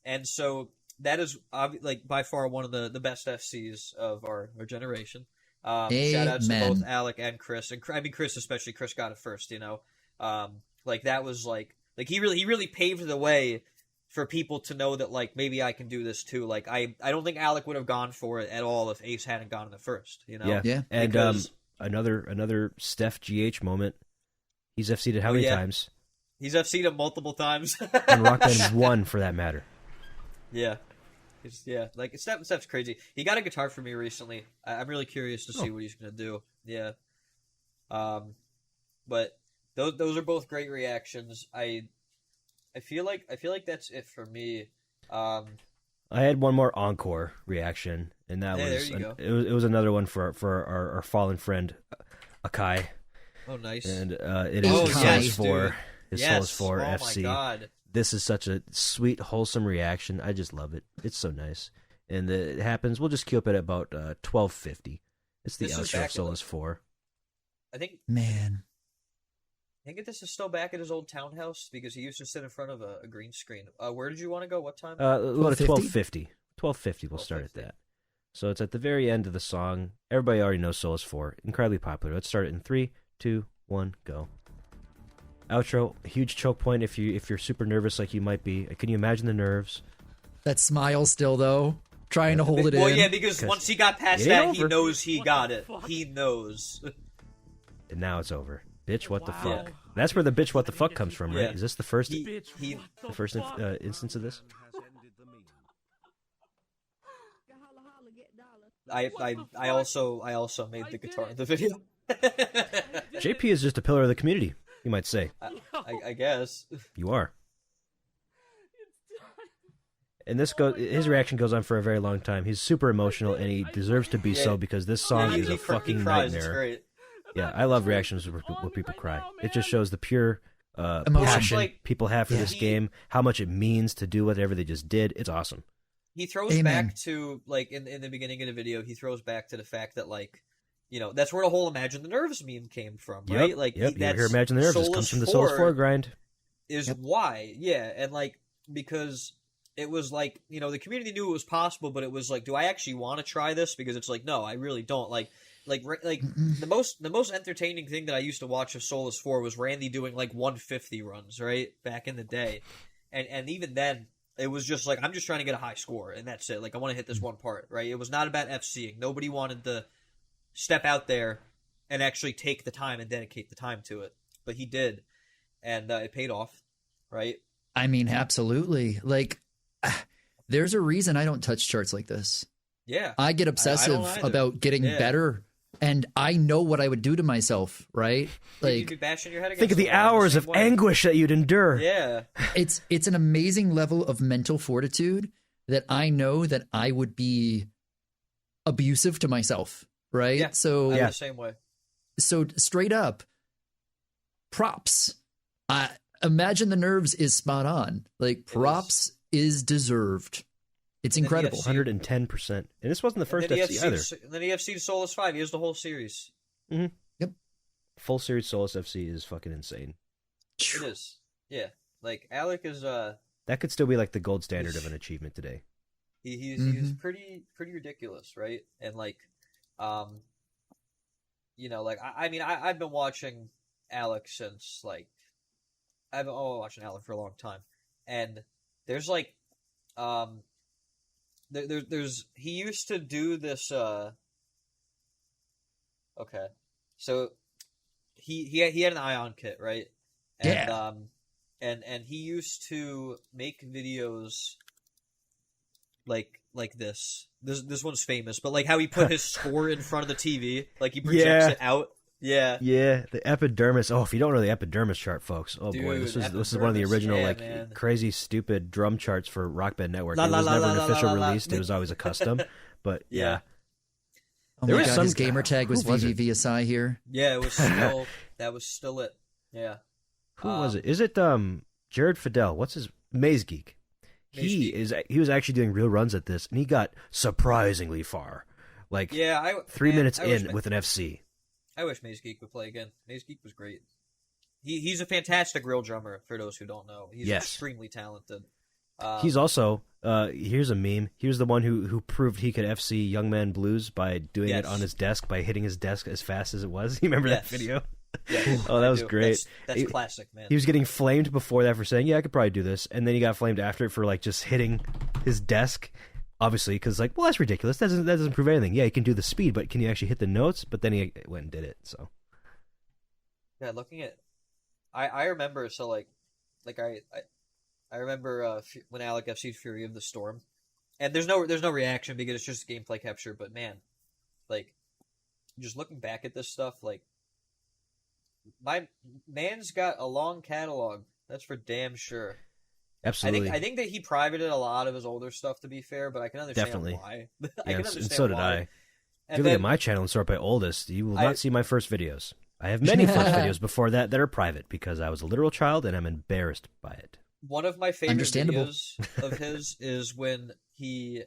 and so that is like by far one of the best FCs of our generation. Shout out to both Alec and Chris, and I mean Chris especially. Chris got it first, you know. Like that was like he really paved the way for people to know that like maybe I can do this too. Like I don't think Alec would have gone for it at all if Ace hadn't gone in the first, you know. Yeah. And Because- another Steph GH moment. He's FC'd it how many times? He's FC'd him multiple times. And Rock Band 1 for that matter. Yeah. Like Steph's crazy. He got a guitar for me recently. I'm really curious to see what he's gonna do. Yeah. But those are both great reactions. I feel like that's it for me. I had one more encore reaction, and that there you go. it was another one for our fallen friend Akai. Oh, nice. And it is Oh, his yes, Souls 4. dude. His Yes. Souls 4 Oh FC. my god. This is such a sweet, wholesome reaction. I just love it. It's so nice. And it happens. We'll just queue up at about 12:50. It's the This is outro back of Solus 4. I think this is still back at his old townhouse because he used to sit in front of a green screen. Where did you want to go? What time? We'll at 12:50? 12:50. We'll start at 12:50. that. So it's at the very end of the song. Everybody already knows Solus 4. Incredibly popular. Let's start it in 3, 2, 1, go. Outro, huge choke point if you're super nervous like you might be. Can you imagine the nerves? That smile still though, trying to hold it Well, in. yeah, because once he got past it ain't that, he over. knows he got it. He knows. And now it's over. Bitch, what the Wow. fuck? That's where the bitch, what the fuck comes from, right? Yeah. Is this the first He the first instance of this? I also made the guitar in the video. JP is just a pillar of the community, you might say. I guess. You are. And his reaction goes on for a very long time. He's super emotional, and he deserves to be so because this song is a fucking he cries, it's nightmare. great. Yeah, I love reactions where people cry. It just shows the pure Emotion. passion Like, people have for this game, how much it means to do whatever they just did. It's awesome. He throws Amen. back to like in the beginning of the video. He throws back to the fact that like, you know, that's where the whole "Imagine the Nerves" meme came from, right? Yep, Like, yep. You that's hear Imagine the Nerves. This comes from the Souls 4 grind. Is why, yeah, and like because it was like, you know, the community knew it was possible, but it was like, do I actually want to try this? Because it's like, no, I really don't. Like the most entertaining thing that I used to watch of Solus 4 was Randy doing like 150 runs, right, back in the day, and even then it was just like, I'm just trying to get a high score and that's it. Like I want to hit this one part, right? It was not about FCing. Nobody wanted to step out there and actually take the time and dedicate the time to it, but he did, and it paid off, right? I mean, absolutely. Like, there's a reason I don't touch charts like this. Yeah, I get I obsessive don't either. about getting Yeah. better, and I know what I would do to myself, right? You'd Like, be bashing your head against Think of the wall in hours same of way. anguish that you'd endure. Yeah, it's an amazing level of mental fortitude that I know that I would be abusive to myself, right? Yeah. So I'm the same way. so straight up, props. Imagine the Nerves is spot on. Like, props is deserved. It's And then incredible. EFC 110%. And this wasn't the first and then FC either. And then EFC to Solus 5. He has the whole series. Full series Solus FC is fucking insane. It is. Yeah. Like, Alec is, That could still be like the gold standard of an achievement today. he's pretty ridiculous, right? And, like, you know, like, I mean, I've been watching Alec since, like, I've been watching Alec for a long time. And there's, like, there's he used to do this, okay. So, he had an Ion kit, right? And, Yeah. And he used to make videos like this. This one's famous, but like how he put his score in front of the TV, like he projects it out. Yeah. Yeah, the epidermis. Oh, if you don't know the epidermis chart, folks. Oh boy, Dude, this is one of the epidermis, original yeah, like man. crazy stupid drum charts for Rock Band Network. La, It la, was la, never la, an la, official la, la. release. It was always a custom. But yeah. Oh There my was god, some- his gamer tag was who was it? VVVSI here. Yeah, it was still that was still it. Yeah. Who was it? Is it Jared Fidel? What's his Maze Geek? Maze Geek. He was actually doing real runs at this, and he got surprisingly far. Like, yeah, 3 minutes I wish in with an FC. I wish Maze Geek would play again. Maze Geek was great. He's a fantastic real drummer, for those who don't know. He's extremely talented. He's also, here's a meme. He was the one who proved he could FC Young Man Blues by doing it on his desk, by hitting his desk as fast as it was. You remember that video? Yes, oh, that was great. That's classic, man. He was getting flamed before that for saying, yeah, I could probably do this. And then he got flamed after it for like just hitting his desk. Obviously, because like, well, that's ridiculous. That doesn't prove anything. Yeah, you can do the speed, but can you actually hit the notes? But then he went and did it. So yeah, looking at, I remember I remember when Alec FC'd Fury of the Storm, and there's no reaction because it's just gameplay capture. But man, like, just looking back at this stuff, like, my man's got a long catalog. That's for damn sure. absolutely, I think that he privated a lot of his older stuff, to be fair, but I can understand Definitely. why. I can understand and so did why. I. If you look at my channel and sort by oldest, you will not see my first videos. I have many first videos before that are private because I was a literal child and I'm embarrassed by it. One of my favorite videos of his is when his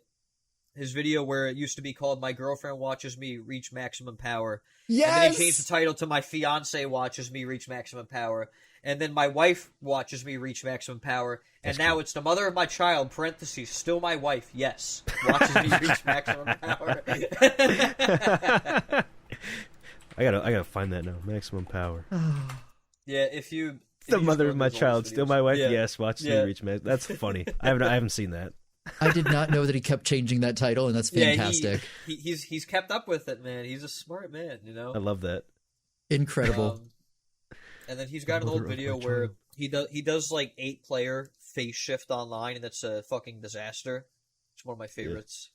video where it used to be called "My Girlfriend Watches Me Reach Maximum Power." Yes! And then he changed the title to "My Fiance Watches Me Reach Maximum Power." And then "My Wife Watches Me Reach Maximum Power." And now it's "The mother of my child, parentheses, still my wife, yes, watches me reach maximum power." I gotta find that now. Maximum power. Yeah, if you The mother of my child, videos. still my wife. Yeah. Yes, watches me reach max. That's funny. I haven't seen that. I did not know that he kept changing that title, and that's fantastic. Yeah, he's kept up with it, man. He's a smart man, you know. I love that. Incredible. And then he's got an old video where he does like 8-player phase shift online, and it's a fucking disaster. It's one of my favorites.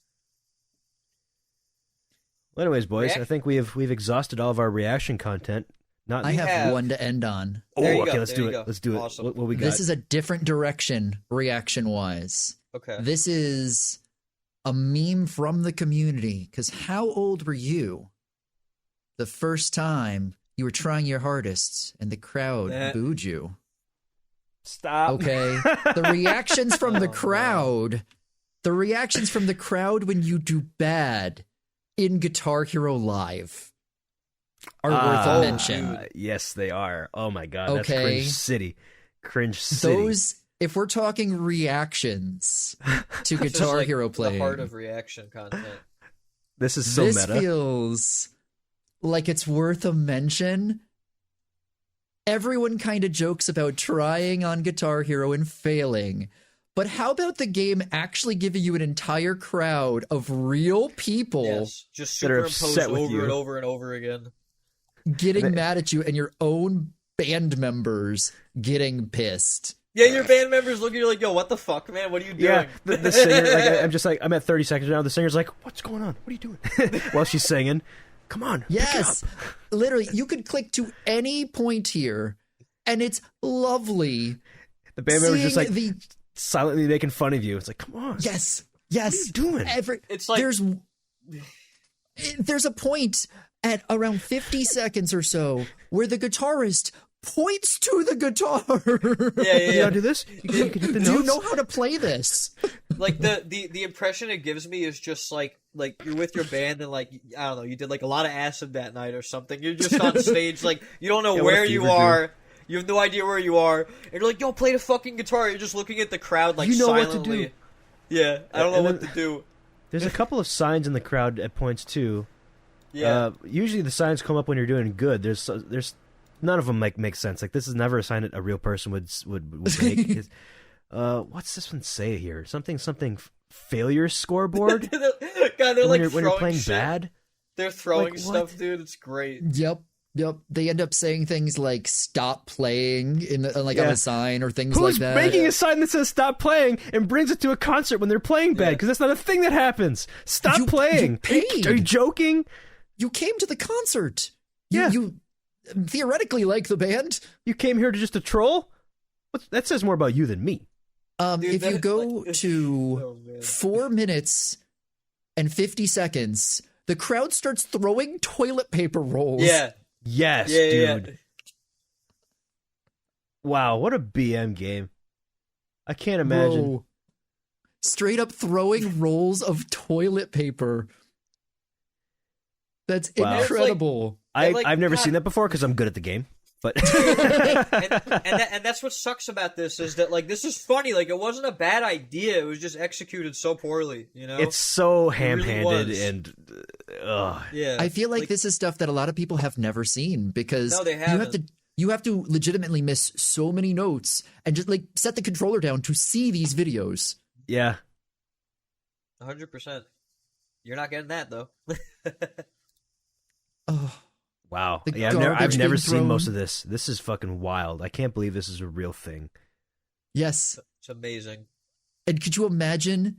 Well, anyways, boys, I think we've exhausted all of our reaction content. I have one to end on. Oh, okay, let's do it. Let's do it. Awesome. What we got? This is a different direction, reaction-wise. Okay. This is a meme from the community. Because how old were you the first time you were trying your hardest and the crowd booed you? Stop. Okay. The reactions from the crowd, the reactions from the crowd when you do bad in Guitar Hero Live are worth a mention. Yes, they are. Oh my god, Okay. that's Cringe City. Cringe City. Those, if we're talking reactions to Guitar like Hero playing, the heart of reaction content. This is so this meta. feels like it's worth a mention. Everyone kind of jokes about trying on Guitar Hero and failing. But how about the game actually giving you an entire crowd of real people just that are superimposed upset with over you and over and over again, getting mad at you and your own band members getting pissed? Yeah, your band members look at you like, "Yo, what the fuck, man? What are you doing?" Yeah, the singer, I'm at 30 seconds now. The singer's like, "What's going on? What are you doing?" While she's singing. Come on. Yes. Literally, you could click to any point here, and it's lovely. The band member's just like the silently making fun of you. It's like, come on. Yes. What are you doing? It's like there's a point at around 50 seconds or so where the guitarist points to the guitar. Yeah. You know, do this? You can hit the notes? Do you know how to play this? Like the impression it gives me is just like you're with your band and like, I don't know, you did like a lot of acid that night or something. You're just on stage, like you don't know where you are. You have no idea where you are, and you're like, "Yo, play the fucking guitar." You're just looking at the crowd like you know silently. what to do. Yeah, I don't know what to do. There's a couple of signs in the crowd at points too. Yeah. Usually the signs come up when you're doing good. There's none of them make sense. Like this is never a sign that a real person would make. What's this one say here? Something failure scoreboard. God, they're like when you're playing shit. bad. They're throwing Like, stuff, dude. It's great. Yep. They end up saying things like "stop playing" on a sign or things Who's like that. making a sign that says "stop playing" and brings it to a concert when they're playing bad? Because that's not a thing that happens. Stop playing. You paid. Are you joking? You came to the concert. Yeah. You theoretically like the band. You came here to troll? That says more about you than me. Dude, if you go like, to 4 minutes and 50 seconds, the crowd starts throwing toilet paper rolls. Yeah. Yes, dude. Yeah. Wow, what a BM game. I can't imagine. Whoa. Straight up throwing rolls of toilet paper. That's Wow. incredible. I've never seen that before because I'm good at the game. But and that's what sucks about this is that like this is funny. Like it wasn't a bad idea. It was just executed so poorly. You know, it's so It ham-handed really was. and yeah. I feel like this is stuff that a lot of people have never seen because No, they you have to legitimately miss so many notes and just like set the controller down to see these videos. yeah. 100%. You're not getting that though. Oh, Wow. The Yeah, I've garbage never being seen thrown. most of this. This is fucking wild. I can't believe this is a real thing. yes. It's amazing. And could you imagine?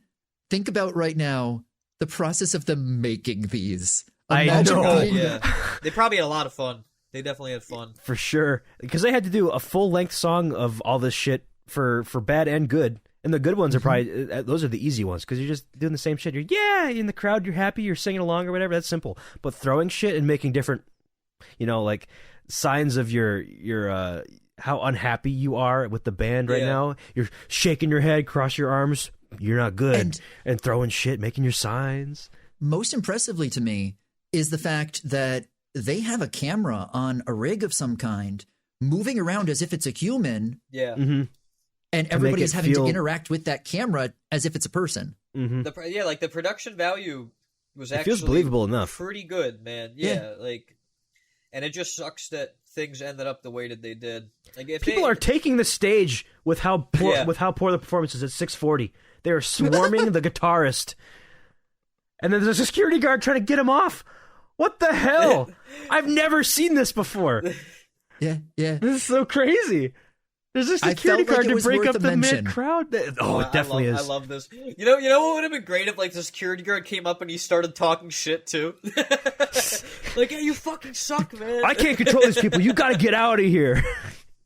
Think about right now the process of them making these. I Imagine know. being- Yeah, they probably had a lot of fun. They definitely had fun. For sure. Because they had to do a full-length song of all this shit for bad and good. And the good ones are probably, those are the easy ones, because you're just doing the same shit. You're, in the crowd, you're happy, you're singing along or whatever, that's simple. But throwing shit and making different, like, signs of your how unhappy you are with the band right now. You're shaking your head, cross your arms, you're not good. And throwing shit, making your signs. Most impressively to me is the fact that they have a camera on a rig of some kind moving around as if it's a human. Yeah. Mm-hmm. And To everybody make is it having feel- to interact with that camera as if it's a person. Mm-hmm. Like the production value was It actually feels believable enough. pretty good, man. Yeah, like, and it just sucks that things ended up the way that they did. Like, if People they, are taking the stage with how poor the performance is at 6:40. They are swarming the guitarist, and then there's a security guard trying to get him off. What the hell? I've never seen this before. Yeah. This is so crazy. There's a I security felt like guard it to was break worth up a the mention. mid crowd. Oh, it definitely I is. love this. You know what would have been great if like the security guard came up and he started talking shit too. Like, hey, you fucking suck, man. I can't control these people. You got to get out of here.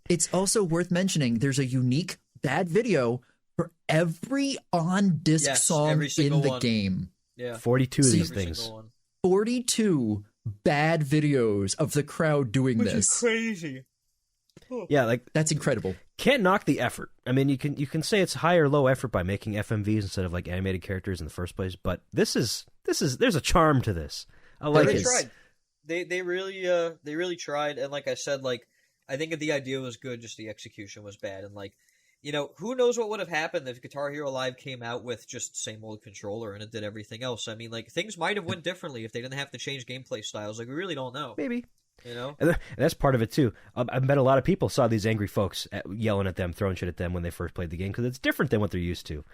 It's also worth mentioning there's a unique bad video for every on-disc Yes, song every in single the one. game. Yeah. 42 of these Every things. single one. 42 bad videos of the crowd doing Which this. is crazy. Yeah, like, That's incredible. can't knock the effort. I mean, you can say it's high or low effort by making FMVs instead of like animated characters in the first place, but this is there's a charm to this. I like There They it. is. tried. They really tried, and like I said, like I think the idea was good, just the execution was bad, and like who knows what would have happened if Guitar Hero Live came out with just the same old controller and it did everything else. I mean, like things might have went differently if they didn't have to change gameplay styles. Like we really don't know. Maybe. And And that's part of it too. I bet a lot of people saw these angry folks yelling at them, throwing shit at them when they first played the game because it's different than what they're used to.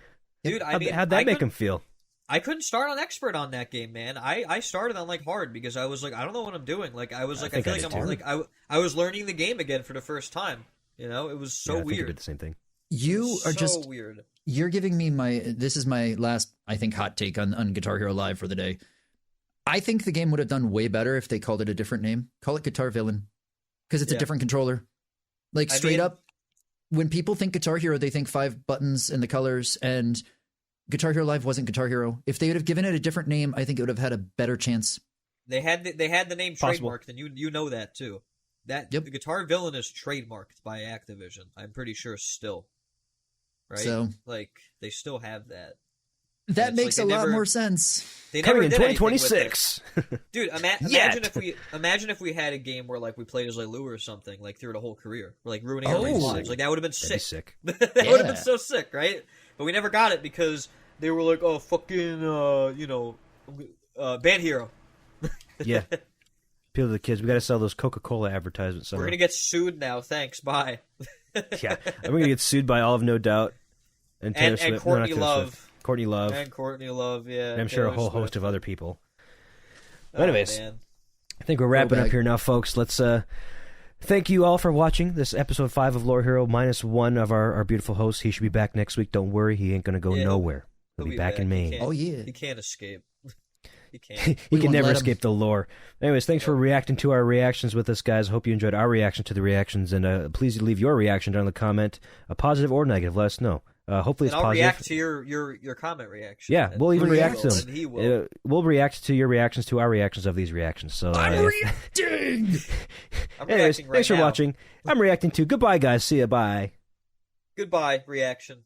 dude, I mean, How'd that make them feel? I couldn't start on expert on that game, man. I started on like hard because I was like, I don't know what I'm doing. Like I was like, I think feel I like did I'm too. like I was learning the game again for the first time. It was so Yeah, I think I weird. did the same thing. You are so just weird. you're giving me this is my last, I think, hot take on Guitar Hero Live for the day. I think the game would have done way better if they called it a different name. Call it Guitar Villain. Because it's a Yeah. different controller. Like I straight mean- up, when people think Guitar Hero, they think 5 buttons and the colors, and Guitar Hero Live wasn't Guitar Hero. If they would have given it a different name, I think it would have had a better chance. They had the name Possible. trademarked, and you know that too. That Yep. the Guitar Villain is trademarked by Activision. I'm pretty sure still. Right? So- like they still have that. That It's makes like a they lot never- more sense. They Coming never in did anything with it. 2026. Dude, Yet. imagine if we had a game where like we played as like Lou or something like through the whole carear, or, like ruining Oh. everyone's lives. Like that would have been That'd be sick. sick. That would have Yeah. been so sick, right? But we never got it because they were like, oh fucking Band Hero. Yeah. Appeal to the kids. We got to sell those Coca-Cola advertisements. We're Somewhere. gonna get sued now. Thanks. Bye. Yeah, and we're gonna get sued by all of No Doubt and Taylor And Swift. No, not Courtney Taylor Love. Swift. Courtney Love, And Courtney Love, yeah. and I'm sure a Taylor whole Swift. host of other people. Oh, Anyways, man. I think we're wrapping up bag. here now, folks. Let's thank you all for watching this episode 5 of Lore Hero minus one of our beautiful hosts. He should be back next week. Don't worry, he ain't gonna go Yeah, nowhere. He'll be back in He Maine. can't- Oh, yeah. He can't escape. He can't. He We can won't never let him. escape the lore. Anyways, thanks for reacting to our reactions with us, guys. Hope you enjoyed our reaction to the reactions, and please leave your reaction down in the comment, positive or negative. Let us know. Hopefully it's And I'll positive. react to your comment reaction. Yeah, And we'll even he react will, to them. and he will. We'll react to your reactions to our reactions of these reactions. So, I'm reacting! I'm anyways, reacting right thanks for now. watching. I'm reacting to. Goodbye, guys. See ya. Bye. Goodbye, reaction.